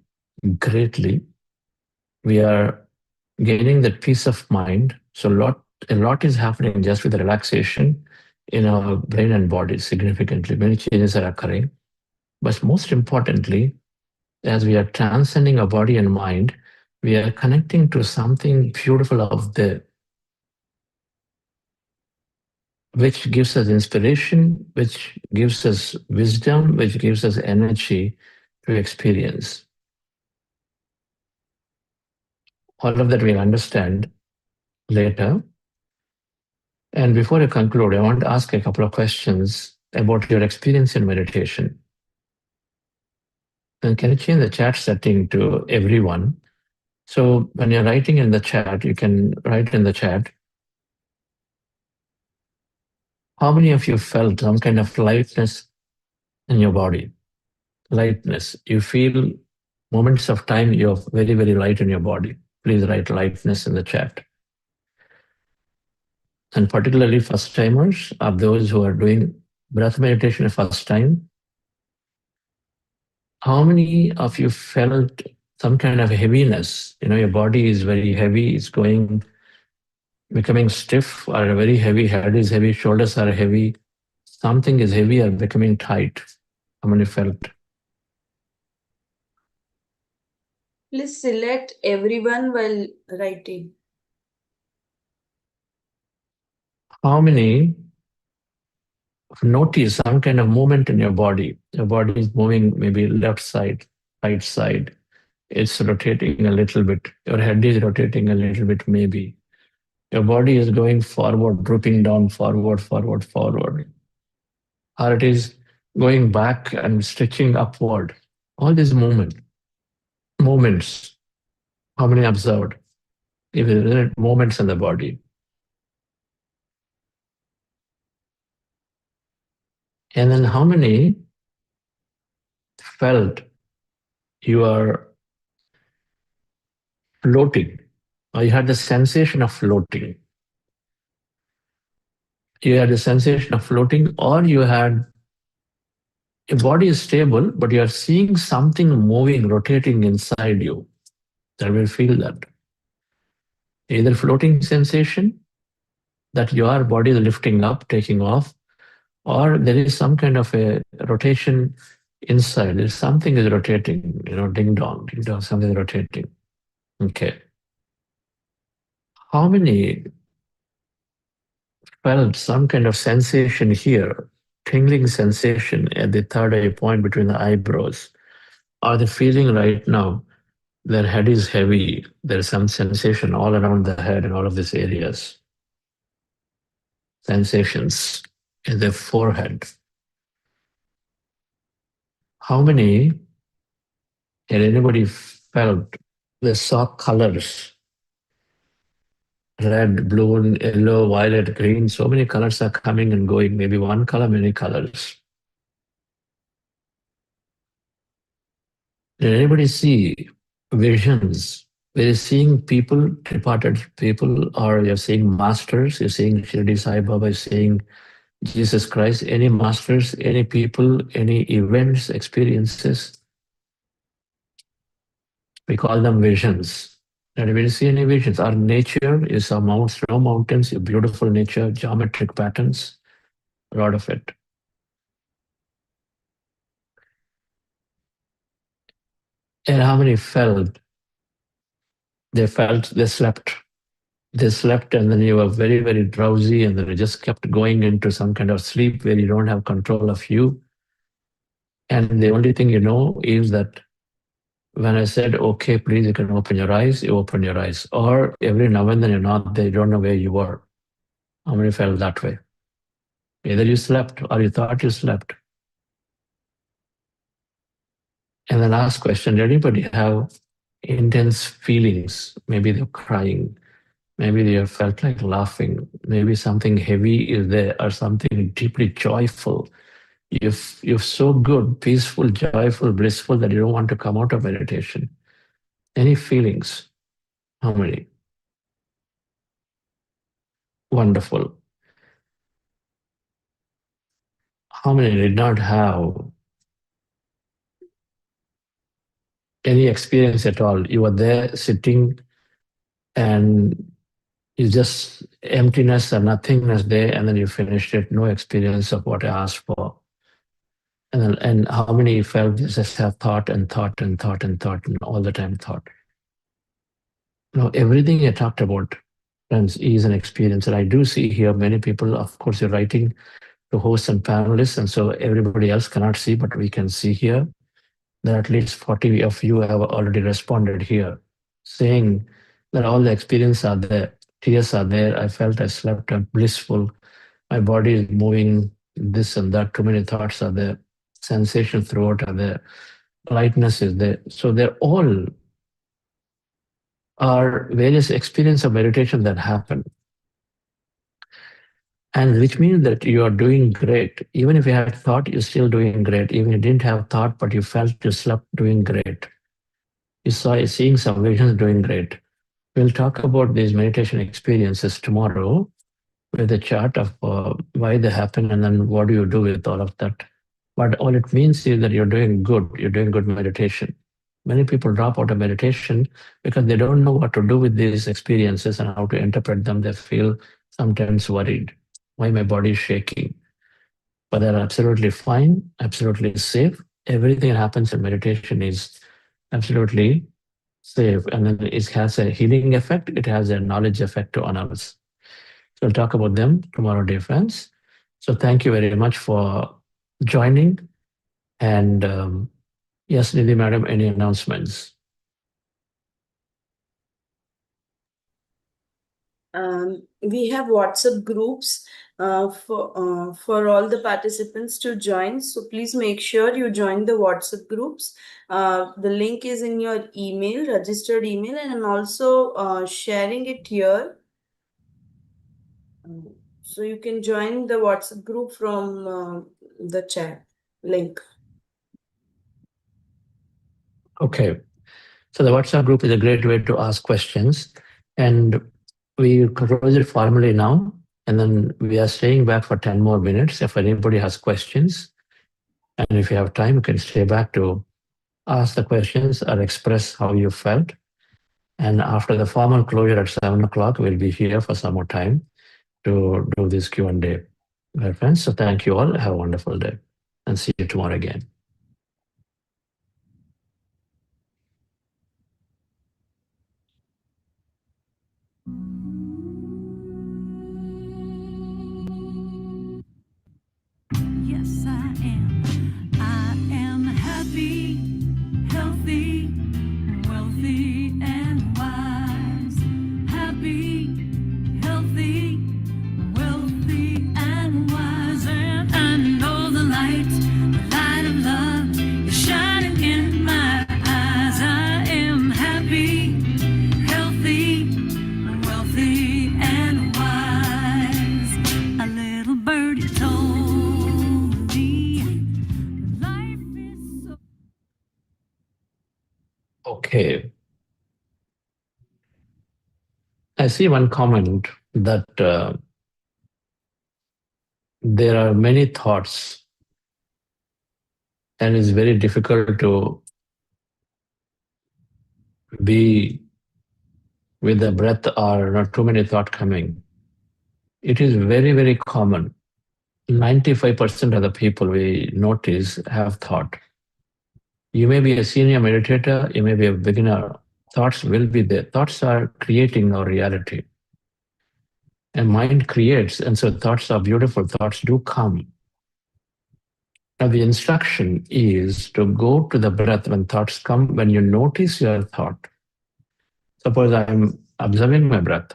greatly. We are gaining that peace of mind. So a lot is happening just with the relaxation in our brain and body significantly. Many changes are occurring. But most importantly, as we are transcending our body and mind, we are connecting to something beautiful out there, which gives us inspiration, which gives us wisdom, which gives us energy to experience. All of that we'll understand later. And before I conclude, I want to ask a couple of questions about your experience in meditation. And can you change the chat setting to everyone? So when you're writing in the chat, you can write in the chat, how many of you felt some kind of lightness in your body? Lightness. You feel moments of time you're very, very light in your body. Please write lightness in the chat. And particularly first timers are those who are doing breath meditation the first time. How many of you felt some kind of heaviness? You know, your body is very heavy, it's becoming stiff, or very heavy, head is heavy, shoulders are heavy, something is heavy or becoming tight. How many felt? Please select everyone while writing. How many notice some kind of movement in your body? Your body is moving maybe left side, right side. It's rotating a little bit. Your head is rotating a little bit, maybe. Your body is going forward, drooping down, forward, forward, forward. Or it is going back and stretching upward. All these movements, how many observed? If there are movements in the body. And then how many felt you are floating, or you had the sensation of floating? You had the sensation of floating, or you had your body is stable, but you are seeing something moving, rotating inside you. That will feel that. Either floating sensation that your body is lifting up, taking off, or there is some kind of a rotation inside. There's something is rotating, ding dong, something is rotating. Okay. How many felt some kind of sensation here, tingling sensation at the third eye point between the eyebrows? Are they feeling right now their head is heavy? There's some sensation all around the head in all of these areas. Sensations in their forehead. How many had anybody felt they saw colors? Red, blue, yellow, violet, green. So many colors are coming and going. Maybe one color, many colors. Did anybody see visions? Where you're seeing people, departed people, or you're seeing masters, you're seeing Shirdi Sai Baba, you're seeing Jesus Christ, any masters, any people, any events, experiences? We call them visions. And when you see any visions, our nature is our snow mountains, your beautiful nature, geometric patterns, a lot of it. And how many felt? They slept. They slept, and then you were very, very drowsy, and then you just kept going into some kind of sleep where you don't have control of you. And the only thing you know is that when I said, okay, please, you can open your eyes, you open your eyes. Or every now and then you're not there, you don't know where you were. How many felt that way? Either you slept or you thought you slept. And the last question, did anybody have intense feelings? Maybe they're crying. Maybe they felt like laughing. Maybe something heavy is there, or something deeply joyful. You're so good, peaceful, joyful, blissful that you don't want to come out of meditation. Any feelings? How many? Wonderful. How many did not have any experience at all? You were there sitting and you just emptiness and nothingness there, and then you finished it, no experience of what I asked for. And how many felt you just have thought and thought and thought and thought and all the time thought? Everything I talked about, friends, is an experience. And I do see here many people, of course, you're writing to hosts and panelists, and so everybody else cannot see, but we can see here that at least 40 of you have already responded here, saying that all the experiences are there, tears are there, I felt I slept, I'm blissful, my body is moving, this and that, too many thoughts are there, sensations throughout are there, lightness is there. So they're all are various experiences of meditation that happen. And which means that you are doing great. Even if you had thought, you're still doing great. Even if you didn't have thought, but you felt you slept, doing great. You're seeing some visions, doing great. We'll talk about these meditation experiences tomorrow with a chart of why they happen and then what do you do with all of that. But all it means is that you're doing good meditation. Many people drop out of meditation because they don't know what to do with these experiences and how to interpret them. They feel sometimes worried. Why my body is shaking? But they're absolutely fine, absolutely safe. Everything that happens in meditation is absolutely safe. And then it has a healing effect. It has a knowledge effect on us. So we'll talk about them tomorrow, dear friends. So thank you very much for joining. And Yes, Nidhi Madam, any announcements? We have WhatsApp groups for all the participants to join. So please make sure you join the WhatsApp groups. The link is in your email, registered email, and I'm also sharing it here. So you can join the WhatsApp group from the chat link. Okay. So the WhatsApp group is a great way to ask questions. And we close it formally now. And then we are staying back for 10 more minutes. If anybody has questions, and if you have time, you can stay back to ask the questions or express how you felt. And after the formal closure at 7 o'clock, we'll be here for some more time to do this Q&A. My friends, so thank you all. Have a wonderful day and see you tomorrow again. Yes, I am. I am happy, healthy, wealthy, and wise. Happy, healthy, wealthy, and wise. And I know the light of love is shining in my eyes. I am happy, healthy, wealthy, and wise. A little birdie told me life is so. Okay. I see one comment that there are many thoughts and it's very difficult to be with the breath or not too many thoughts coming. It is very, very common. 95% of the people we notice have thought. You may be a senior meditator, you may be a beginner. Thoughts will be there. Thoughts are creating our reality. And mind creates, and so thoughts are beautiful. Thoughts do come. Now, the instruction is to go to the breath when thoughts come, when you notice your thought. Suppose I'm observing my breath.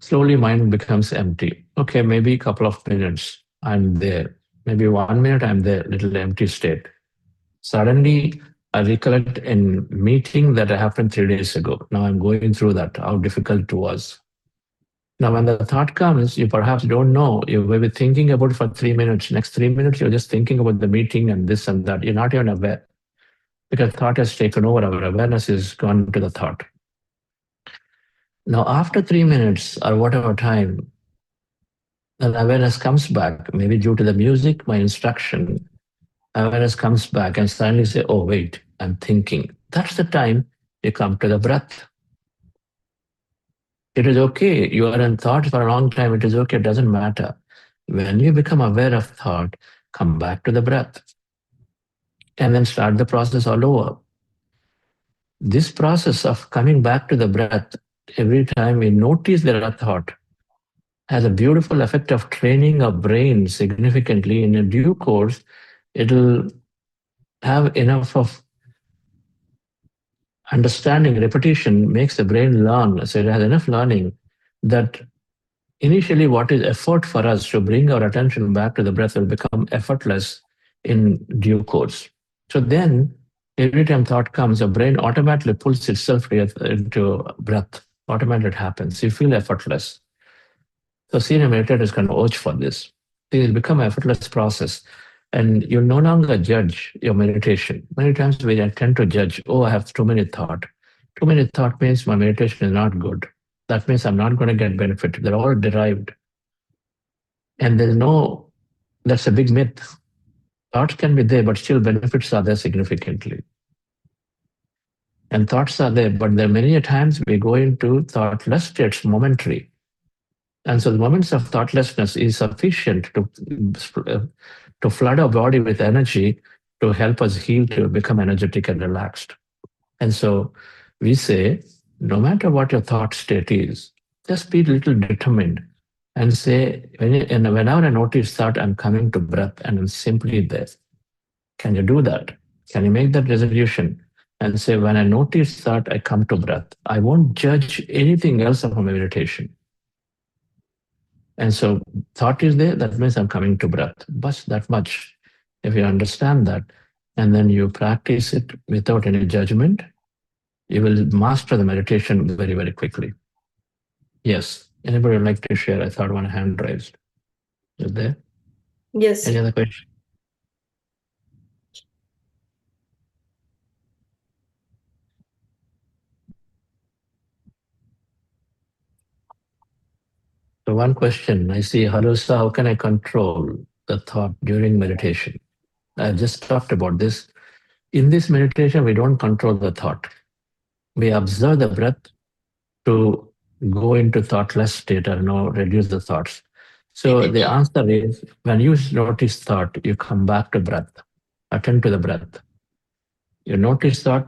Slowly, mind becomes empty. Okay, maybe a couple of minutes, I'm there. Maybe 1 minute, I'm there, little empty state. Suddenly, I recollect a meeting that happened 3 days ago. Now I'm going through that, how difficult it was. Now, when the thought comes, you perhaps don't know. You may be thinking about it for 3 minutes. Next 3 minutes, you're just thinking about the meeting and this and that. You're not even aware because thought has taken over. Our awareness is gone to the thought. Now, after 3 minutes or whatever time, the awareness comes back, maybe due to the music, my instruction, awareness comes back and suddenly say, oh, wait, I'm thinking. That's the time you come to the breath. It is okay. You are in thought for a long time. It is okay. It doesn't matter. When you become aware of thought, come back to the breath and then start the process all over. This process of coming back to the breath, every time we notice there are thought, has a beautiful effect of training our brain significantly. In a due course, it'll have enough of understanding. Repetition makes the brain learn. So it has enough learning that initially what is effort for us to bring our attention back to the breath will become effortless in due course. So then every time thought comes, the brain automatically pulls itself into breath. Automatically it happens. You feel effortless. So senior meditators can vouch for this. It will become an effortless process. And you no longer judge your meditation. Many times we tend to judge, oh, I have too many thought. Too many thought means my meditation is not good. That means I'm not going to get benefit. They're all derived. And that's a big myth. Thoughts can be there, but still benefits are there significantly. And thoughts are there, but there are many times we go into thoughtless states momentary. And so the moments of thoughtlessness is sufficient to flood our body with energy to help us heal, to become energetic and relaxed. And so we say, no matter what your thought state is, just be a little determined and say, whenever I notice thought, I'm coming to breath and I'm simply there. Can you do that? Can you make that resolution and say, when I notice thought, I come to breath. I won't judge anything else of my meditation. And so thought is there, that means I'm coming to breath. But that much. If you understand that, and then you practice it without any judgment, you will master the meditation very, very quickly. Yes. Anybody would like to share? I thought one hand raised. Is there? Yes. Any other question? So one question I see, Harusa, how can I control the thought during meditation? I just talked about this. In this meditation, we don't control the thought. We observe the breath to go into thoughtless state or reduce the thoughts. So the answer is, when you notice thought, you come back to breath. Attend to the breath. You notice thought,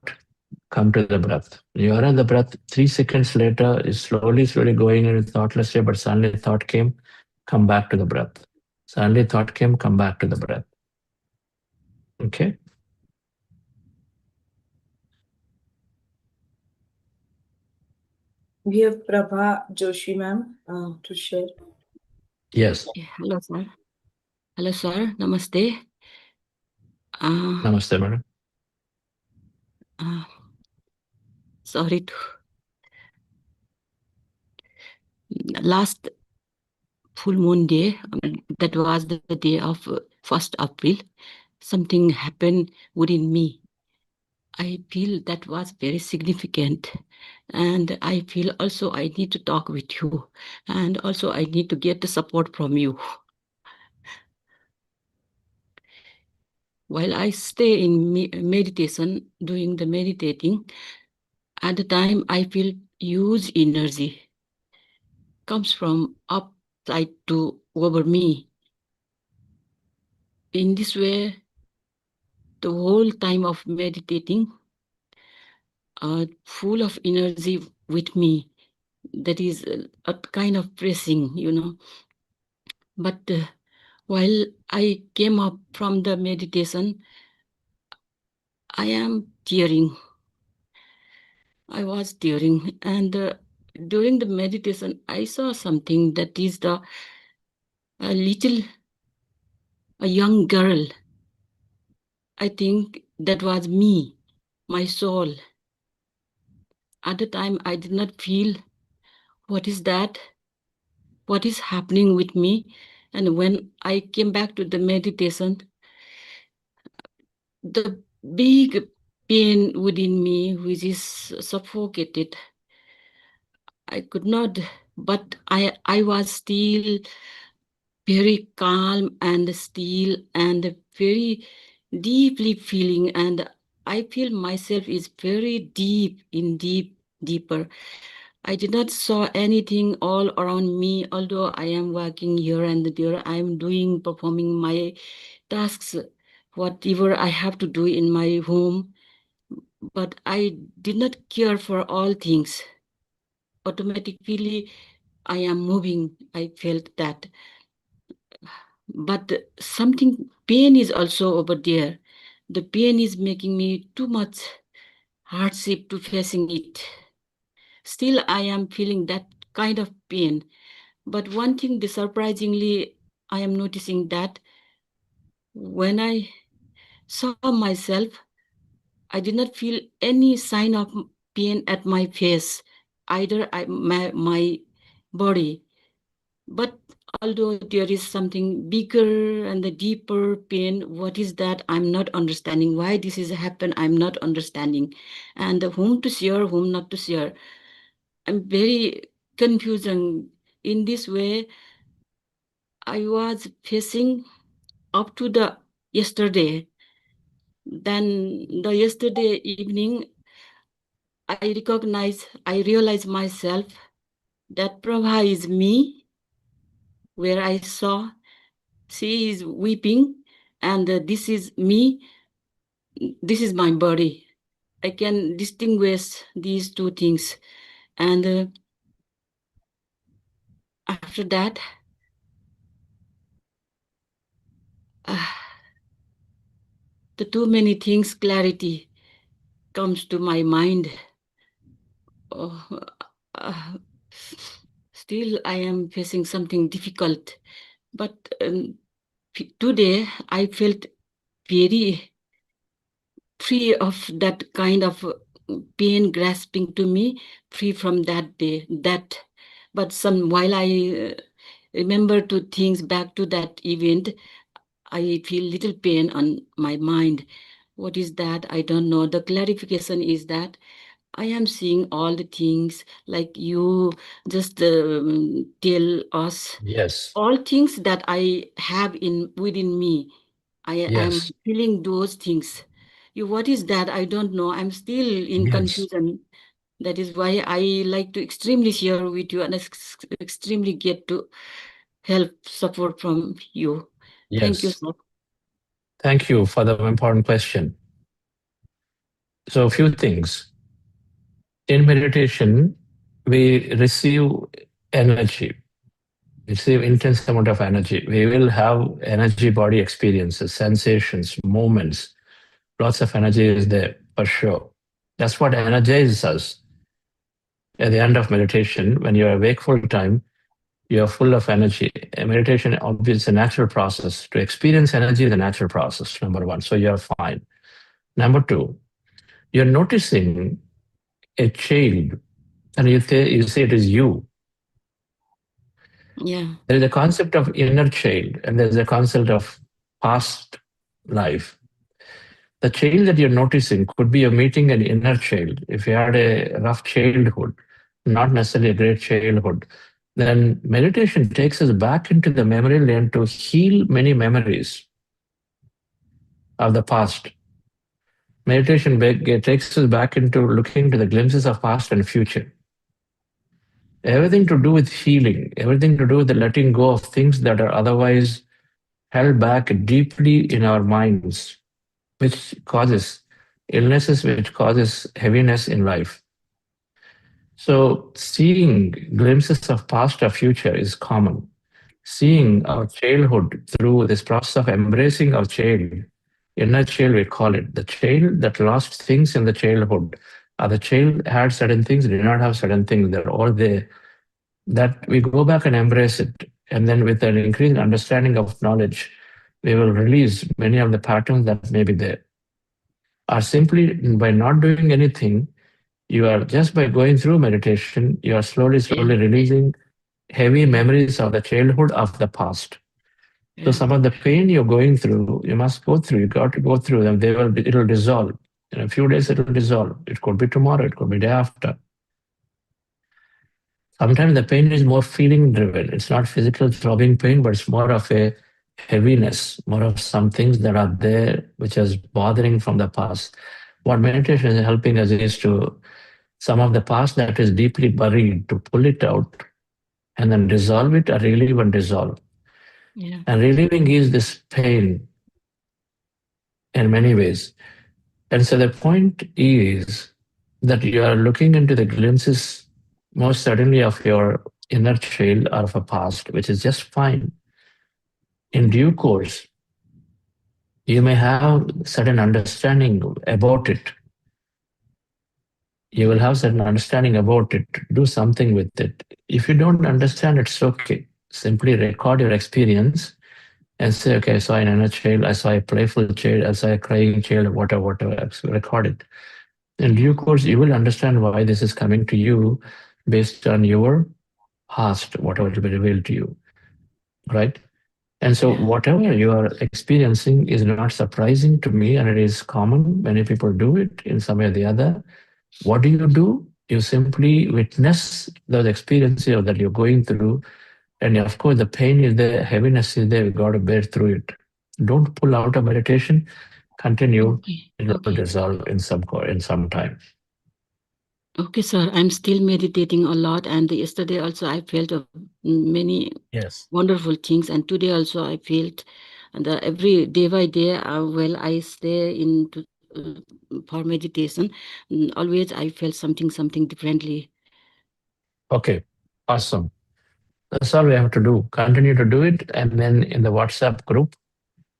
come to the breath. You are in the breath, 3 seconds later, is slowly going into thoughtless state, but suddenly thought came, come back to the breath. Suddenly thought came, come back to the breath. Okay? We have Prabha Joshi ma'am to share. Yes. Hello, sir. Hello, sir. Namaste. Namaste, madam. Sorry to. Last full moon day, that was the day of 1st April, something happened within me. I feel that was very significant. And I feel also I need to talk with you. And also I need to get the support from you. While I stay in meditation, doing the meditating, at the time I feel huge energy comes from upside to over me. In this way, the whole time of meditating, full of energy with me. That is a kind of pressing. But while I came up from the meditation, I am tearing. I was tearing. And during the meditation, I saw something that is a young girl. I think that was me, my soul. At the time, I did not feel what is that, what is happening with me. And when I came back to the meditation, the big pain within me, which is suffocated, I could not, but I was still very calm and still and very deeply feeling, and I feel myself is very deeper. I did not saw anything all around me, although I am working here and there. I am performing my tasks, whatever I have to do in my home. But I did not care for all things. Automatically, I am moving. I felt that. But something, pain is also over there. The pain is making me too much hardship to facing it. Still, I am feeling that kind of pain. But one thing, surprisingly, I am noticing that when I saw myself, I did not feel any sign of pain at my face, either my body. But although there is something bigger and the deeper pain, what is that? I'm not understanding why this is happened. I'm not understanding. And whom to share, whom not to share. I'm very confused. And in this way, I was facing up to the yesterday. Then the yesterday evening, I realized myself that Prabha is me, where I saw she is weeping, and this is me, this is my body. I can distinguish these two things. And after that, the too many things, clarity comes to my mind. Oh, uh, still, I am facing something difficult, but today I felt very free of that kind of pain grasping to me, free from that day. That, but some while I remember to things back to that event, I feel little pain on my mind. What is that? I don't know. The clarification is that I am seeing all the things like you just tell us Yes. all things that I have in within me. I am Yes. feeling those things. You, what is that? I don't know. I'm still in Yes. confusion. That is why I like to extremely share with you and extremely get to help support from you. Thank you, Yes. sir. Thank you for the important question. So, a few things. In meditation, we receive energy, receive intense amount of energy. We will have energy body experiences, sensations, moments. Lots of energy is there for sure. That's what energizes us. At the end of meditation, when you are awake full time, you are full of energy. Meditation obviously is a natural process. To experience energy is a natural process, number one. So you're fine. Number two, you're noticing a child and you say it is you. Yeah. There is a concept of inner child and there's a concept of past life. The child that you're noticing could be you're meeting an inner child. If you had a rough childhood, not necessarily a great childhood, then meditation takes us back into the memory lane to heal many memories of the past. Meditation takes us back into looking to the glimpses of past and future. Everything to do with healing, everything to do with the letting go of things that are otherwise held back deeply in our minds, which causes illnesses, which causes heaviness in life. So seeing glimpses of past or future is common. Seeing our childhood through this process of embracing our child, inner child we call it, the child that lost things in the childhood, or the child had certain things, did not have certain things, they're all there. That we go back and embrace it. And then with an increased understanding of knowledge, we will release many of the patterns that may be there. Or simply by not doing anything, you are just by going through meditation, you are slowly releasing heavy memories of the childhood of the past. So some of the pain you're going through, you must go through. You got to go through them. It'll dissolve. In a few days, it'll dissolve. It could be tomorrow. It could be day after. Sometimes the pain is more feeling driven. It's not physical throbbing pain, but it's more of a heaviness, more of some things that are there which is bothering from the past. What meditation is helping us is to some of the past that is deeply buried, to pull it out and then dissolve it or relieve and dissolve. Yeah. And relieving is this pain in many ways. And so the point is that you are looking into the glimpses, most certainly of your inner child or of a past, which is just fine. In due course, you may have certain understanding about it. You will have certain understanding about it. Do something with it. If you don't understand, it's okay. Simply record your experience and say, okay, I saw an inner child, I saw a playful child, I saw a crying child, whatever, record it. In due course, you will understand why this is coming to you based on your past, whatever will be revealed to you, right? And so whatever you are experiencing is not surprising to me, and it is common. Many people do it in some way or the other. What do? You simply witness those experiences that you're going through. And of course, the pain is there, heaviness is there, you got to bear through it. Don't pull out of meditation, continue, it will dissolve in some time. Okay, sir. I'm still meditating a lot, and yesterday also I felt of many wonderful things, and today also I felt, and every day by day, well, I stay into for meditation. Always I felt something differently. Okay, awesome. That's all we have to do. Continue to do it, and then in the WhatsApp group.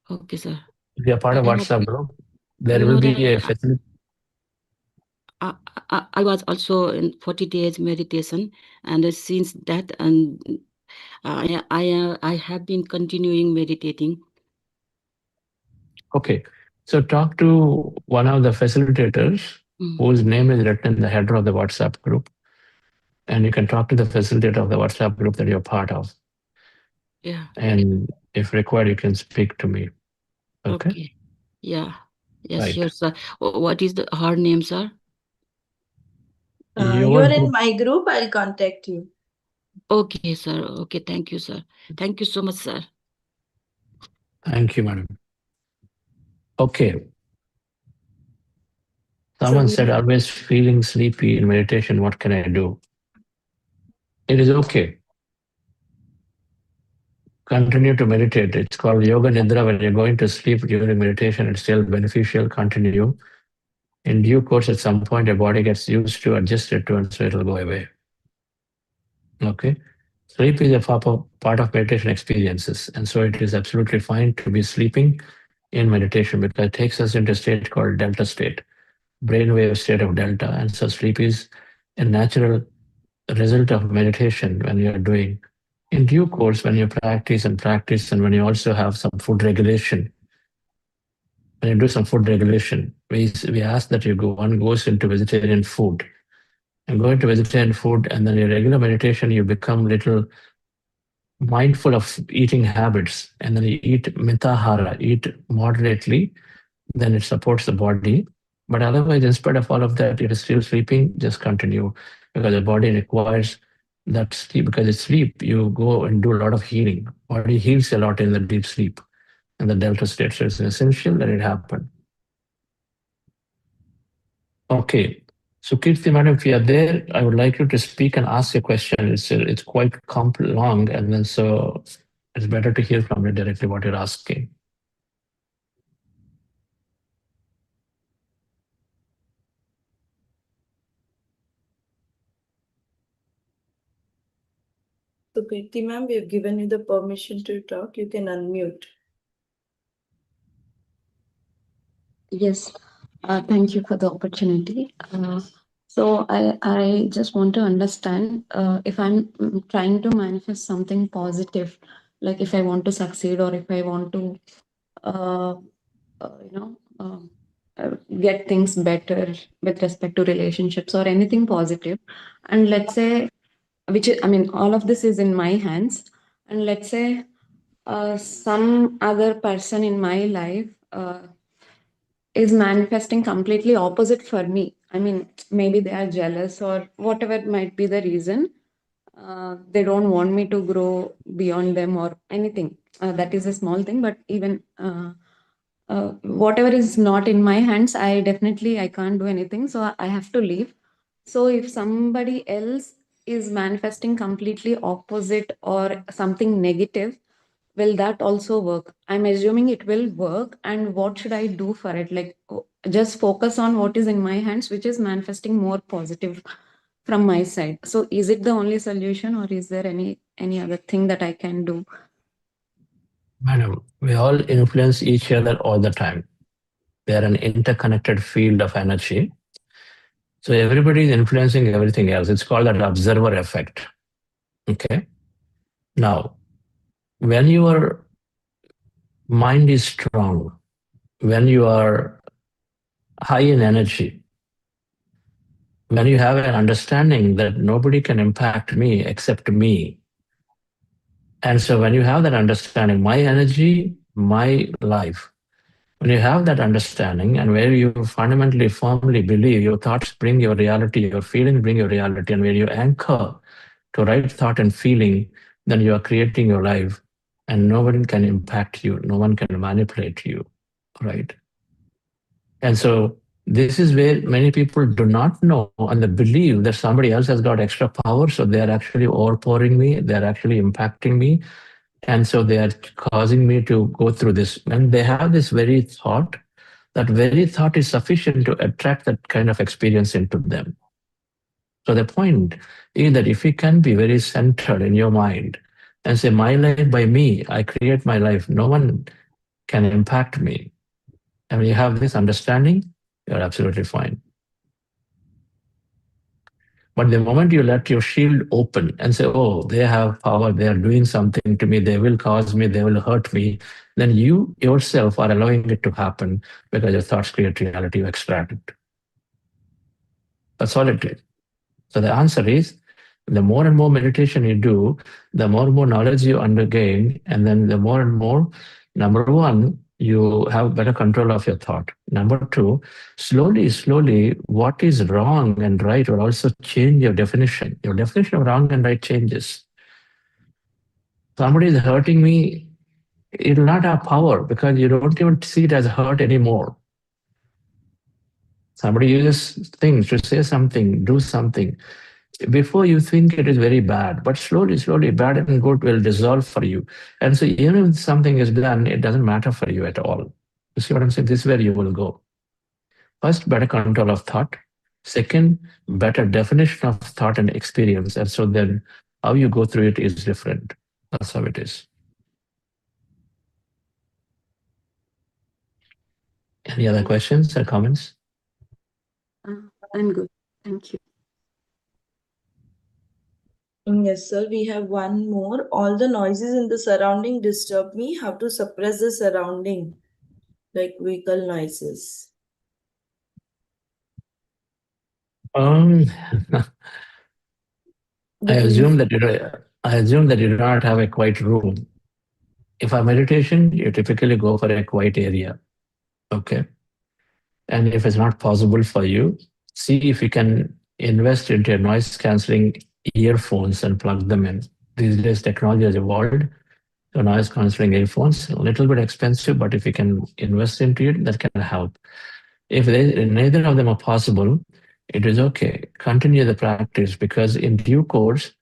Okay, sir. If you're part of WhatsApp group, There You will know be that a facility. I was also in 40 days meditation, and since that, and I have been continuing meditating. Okay. So talk to one of the facilitators Mm, whose name is written in the header of the WhatsApp group. And you can talk to the facilitator of the WhatsApp group that you're part of. yeah. And if required, you can speak to me. Okay? Okay. Yeah. Yes, Right. sure, sir. What is her name, sir? You You're want in to, my group. I'll contact you. Okay, sir. Okay, thank you, sir. Thank you so much, sir. thank you, madam. Okay. So Someone we said, always feeling sleepy in meditation. What can I do? It is okay. Continue to meditate. It's called yoga nidra. When you're going to sleep during meditation, it's still beneficial. Continue. In due course, at some point, your body gets used to, adjusted to, and so it'll go away. Okay. Sleep is a part of meditation experiences. And so it is absolutely fine to be sleeping in meditation because it takes us into a state called delta state, brainwave state of delta. And so sleep is a natural result of meditation when you're doing. In due course, when you practice, and when you also have some food regulation, when you do some food regulation, we ask that one goes into vegetarian food and go into vegetarian food, and then your regular meditation, you become little mindful of eating habits, and then you eat mitahara, eat moderately, then it supports the body. But otherwise, in spite of all of that, it is still sleeping, just continue because the body requires that sleep. Because it's sleep, you go and do a lot of healing. Body heals a lot in the deep sleep and the delta state. So it's essential that it happen. Okay. So Kirti, madam, if you are there, I would like you to speak and ask a question. It's quite long, and then so it's better to hear from you directly what you're asking. So, Kirti ma'am, we have given you the permission to talk. You can unmute. Yes, thank you for the opportunity. So I just want to understand if I'm trying to manifest something positive, like if I want to succeed or if I want to, uh, you know, get things better with respect to relationships or anything positive, and let's say, I mean, all of this is in my hands, and let's say some other person in my life. Is manifesting completely opposite for me. I mean, maybe they are jealous or whatever might be the reason. They don't want me to grow beyond them or anything. That is a small thing, but even whatever is not in my hands, I can't do anything. So I have to leave. So if somebody else is manifesting completely opposite or something negative, will that also work? I'm assuming it will work. And what should I do for it? Like, just focus on what is in my hands, which is manifesting more positive from my side. So is it the only solution, or is there any other thing that I can do? Madam, we all influence each other all the time. They are an interconnected field of energy. So everybody is influencing everything else. It's called an observer effect. Okay. Now, when your mind is strong, when you are high in energy, when you have an understanding that nobody can impact me except me. And so when you have that understanding, my energy, my life, when you have that understanding and where you fundamentally firmly believe your thoughts bring your reality, your feelings bring your reality, and where you anchor to right thought and feeling, then you are creating your life and no one can impact you, no one can manipulate you, right? And so this is where many people do not know and they believe that somebody else has got extra power, so they are actually overpowering me, they are actually impacting me, and so they are causing me to go through this. When they have this very thought, that very thought is sufficient to attract that kind of experience into them. So the point is that if you can be very centered in your mind and say, my life by me, I create my life, no one can impact me. And when you have this understanding, you're absolutely fine. But the moment you let your shield open and say, oh, they have power, they are doing something to me, they will cause me, they will hurt me, then you yourself are allowing it to happen because your thoughts create reality, you extract it. That's all it is. So the answer is, the more and more meditation you do, the more and more knowledge you undergain, and then the more and more, number one, you have better control of your thought. Number two, slowly, what is wrong and right will also change your definition. Your definition of wrong and right changes. Somebody is hurting me, it will not have power because you don't even see it as hurt anymore. Somebody uses things to say something, do something. Before you think it is very bad, but slowly, bad and good will dissolve for you. And so even if something is done, it doesn't matter for you at all. You see what I'm saying? This is where you will go. First, better control of thought. Second, better definition of thought and experience. And so then how you go through it is different. That's how it is. Any other questions or comments? I'm good. Thank you. Yes, sir. We have one more. All the noises in the surrounding disturb me. How to suppress the surrounding, like vehicle noises? I Between assume that you do not have a quiet room. If a meditation, you typically go for a quiet area. Okay. And if it's not possible for you, see if you can invest into a noise cancelling earphones and plug them in. These days, technology has evolved. So noise cancelling earphones, a little bit expensive, but if you can invest into it, that can help. If neither of them are possible, it is okay. Continue the practice because in due course,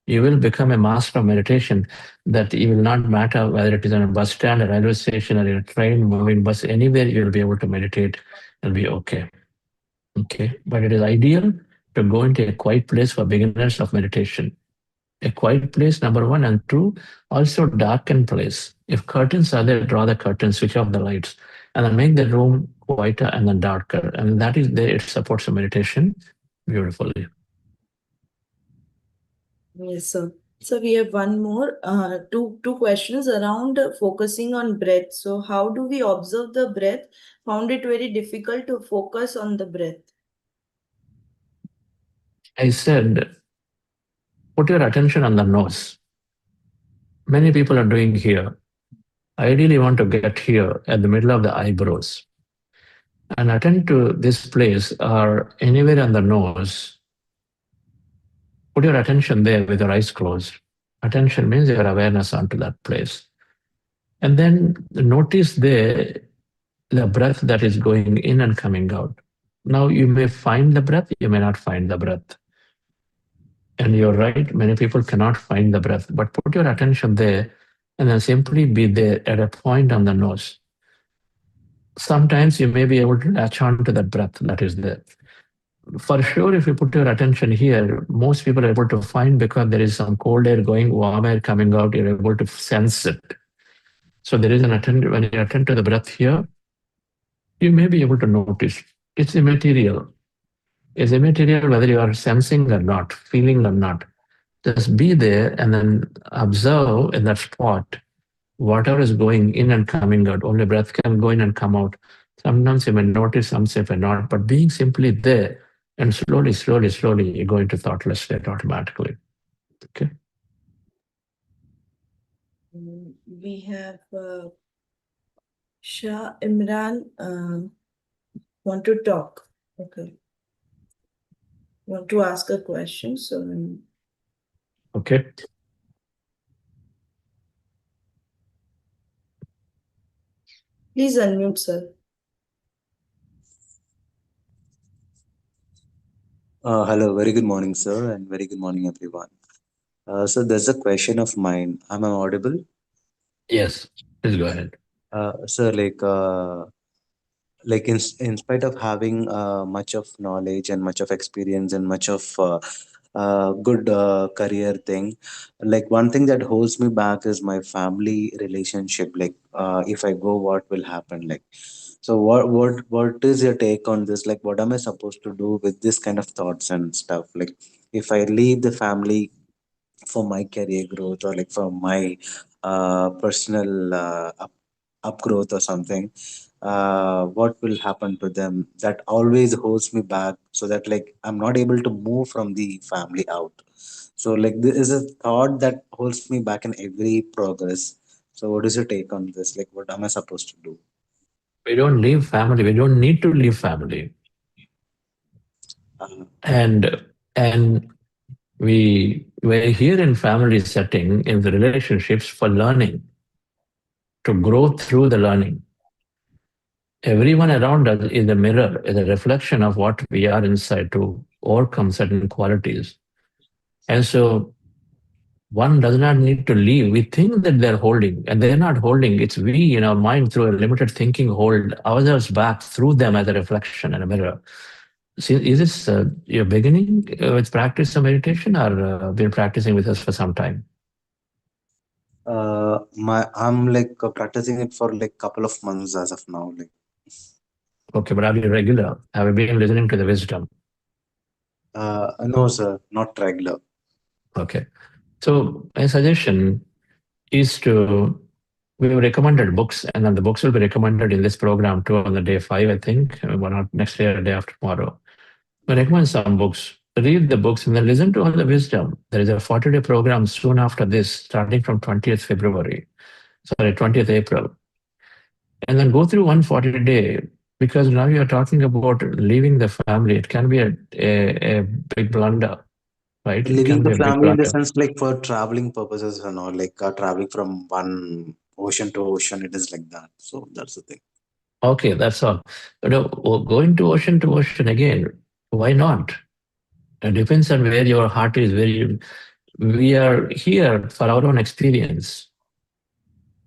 you will become a master of meditation that it will not matter whether it is on a bus stand, a railway station, or in a train, moving bus, anywhere you will be able to meditate and be okay. Okay, but it is ideal to go into a quiet place for beginners of meditation. A quiet place, number one, and two, also darkened place. If curtains are there, draw the curtains, switch off the lights, and then make the room quieter and then darker. And that is there, it supports the meditation beautifully. Yes, sir. So we have one more, two questions around focusing on breath. So how do we observe the breath? Found it very difficult to focus on the breath. I said, put your attention on the nose. Many people are doing here. I really want to get here at the middle of the eyebrows and attend to this place or anywhere on the nose. Put your attention there with your eyes closed. Attention means your awareness onto that place. And then notice there the breath that is going in and coming out. Now you may find the breath, you may not find the breath. And you're right, many people cannot find the breath, but put your attention there and then simply be there at a point on the nose. Sometimes you may be able to latch on to that breath that is there. For sure, if you put your attention here, most people are able to find because there is some cold air going, warm air coming out, you're able to sense it. So there is when you attend to the breath here, you may be able to notice. It's immaterial. It's immaterial whether you are sensing or not, feeling or not. Just be there and then observe in that spot whatever is going in and coming out. Only breath can go in and come out. Sometimes you may notice, sometimes you may not, but being simply there and slowly, you go into thoughtless state automatically. Okay. We have Shah Imran want to talk. Okay. Want to ask a question. So Okay. please unmute, sir. Hello, very good morning, sir, and very good morning, everyone. So there's a question of mine. Am I audible? Yes, please go ahead. Sir, like in spite of having much of knowledge and much of experience and much of good career thing, like one thing that holds me back is my family relationship. Like if I go, what will happen? Like So what is your take on this? Like, what am I supposed to do with this kind of thoughts and stuff? Like, if I leave the family for my career growth, or like for my personal up growth or something, what will happen to them? That always holds me back, so that like I'm not able to move from the family out. So like this is a thought that holds me back in every progress. So what is your take on this? Like, what am I supposed to do? We don't leave family. We don't need to leave family. uh, And we're here in family setting, in the relationships, for learning, to grow through the learning. Everyone around us is a mirror, is a reflection of what we are inside, to overcome certain qualities. And so one does not need to leave. We think that they're holding, and they're not holding. It's we in our mind, through a limited thinking, hold others back through them as a reflection and a mirror. See, is this your beginning with practice of meditation, or been practicing with us for some time? I'm like practicing it for like couple of months as of now. Like, Okay, but are you regular? Have you been listening to the wisdom? no, sir, not regular. Okay. So my suggestion is to, we have recommended books, and then the books will be recommended in this program too on the day 5, I think, one or next day or day after tomorrow. We recommend some books. Read the books and then listen to all the wisdom. There is a 40-day program soon after this, starting from 20th February, sorry, 20th April. And then go through 140-day, because now you're talking about leaving the family. It can be a big blunder, right? It Leaving can the be a big family in the blunder. sense like for traveling purposes and all, like traveling from one ocean to ocean, it is like that. So that's the thing. Okay, that's all. But going to ocean again, why not? It depends on where your heart is, we are here for our own experience.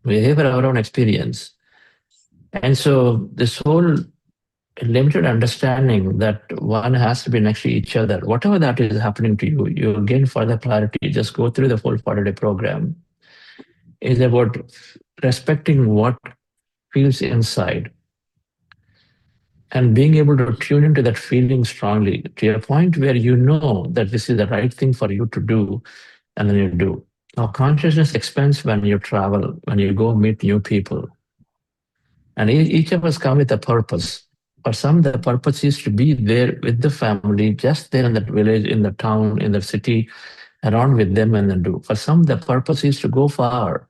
We're here for our own experience. And so this whole limited understanding that one has to be next to each other, whatever that is happening to you, you'll gain further clarity. Just go through the full 40-day program. It's about respecting what feels inside and being able to tune into that feeling strongly, to a point where you know that this is the right thing for you to do, and then you do. Now, consciousness expands when you travel, when you go meet new people. And each of us come with a purpose. For some, the purpose is to be there with the family, just there in that village, in the town, in the city, around with them, and then do. For some, the purpose is to go far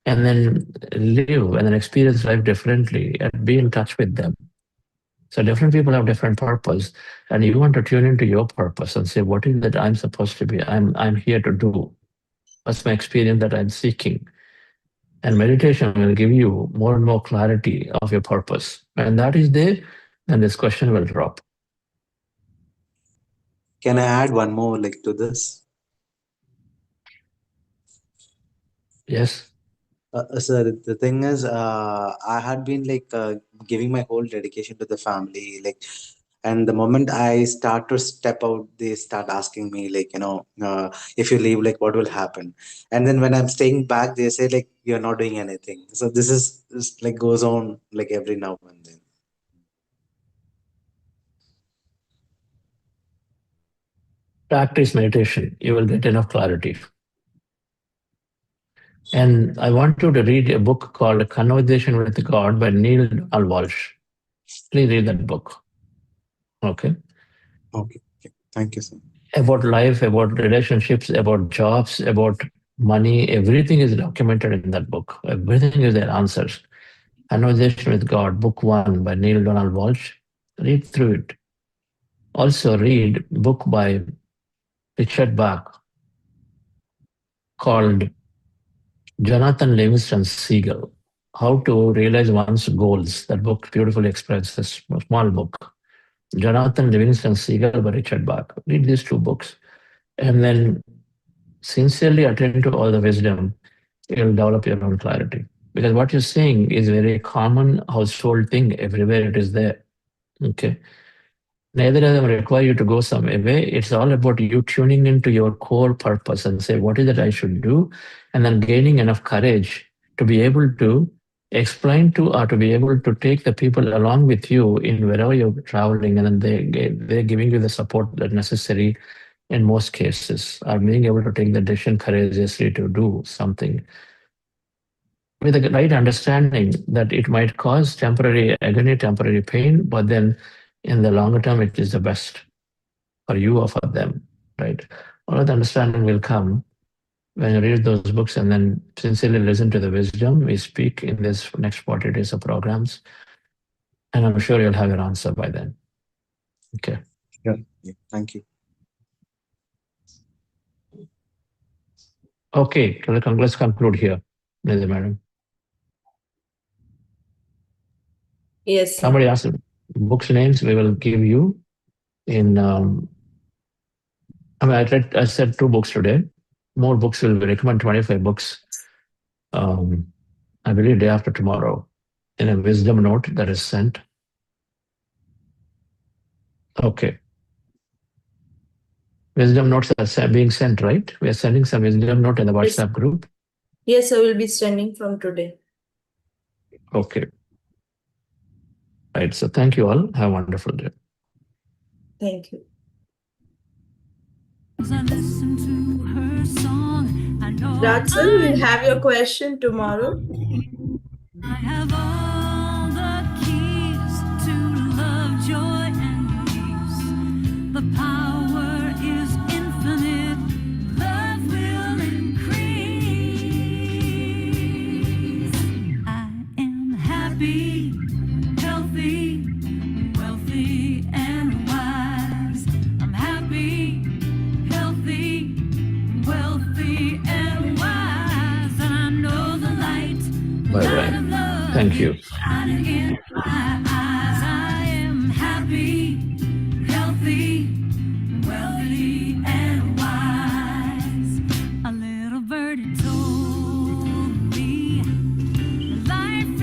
and then live and then experience life differently and be in touch with them. So different people have different purpose, and you want to tune into your purpose and say, what is that I'm supposed to be? I'm here to do. What's my experience that I'm seeking? And meditation will give you more and more clarity of your purpose. When that is there, then this question will drop. Can I add one more like to this? Yes. Sir, the thing is, I had been like giving my whole dedication to the family, like, and the moment I start to step out, they start asking me, like, if you leave, like, what will happen? And then when I'm staying back, they say, like, you're not doing anything. So this like goes on like every now and then. Practice meditation. You will get enough clarity. And I want you to read a book called Conversation with God by Neil Donald Walsh. Please read that book. Okay. Okay. Thank you, sir. About life, about relationships, about jobs, about money, everything is documented in that book. Everything is there, answers. Conversation with God, book 1 by Neil Donald Walsh. Read through it. Also read book by Richard Bach called Jonathan Livingston Seagull, How to Realize One's Goals. That book beautifully expresses, a small book. Jonathan Livingston Seagull by Richard Bach. Read these 2 books and then sincerely attend to all the wisdom. You'll develop your own clarity. Because what you're saying is a very common household thing. Everywhere it is there. Okay. Neither of them require you to go some way. It's all about you tuning into your core purpose and say, what is it I should do? And then gaining enough courage to be able to explain to or to be able to take the people along with you in wherever you're traveling, and then they're giving you the support that necessary in most cases, are being able to take the decision courageously to do something with a right understanding that it might cause temporary agony, temporary pain, but then in the longer term, it is the best for you or for them, right? All of the understanding will come when you read those books and then sincerely listen to the wisdom we speak in this next 40 days of programs. And I'm sure you'll have your answer by then. Okay. Yeah. Thank you. Okay, let's conclude here, Lizzie, madam. Yes, sir. Somebody asked books names we will give you in, I said 2 books today. More books will be recommend 25 books. I believe day after tomorrow in a wisdom note that is sent. Okay. Wisdom notes are being sent, right? We are sending some wisdom note in the WhatsApp group. Yes, I will be sending from today. Okay. Right. So thank you all. Have a wonderful day. Thank you. As I listen to her song, I know Ratsan, we'll have your question tomorrow. I have all the keys to love, joy, and peace. The power is infinite. Love will increase. I am happy, healthy, wealthy, and wise. I'm happy, healthy, wealthy, and wise. And I know the light. Bye-bye. Thank you. Shining in my eyes, I am happy, healthy,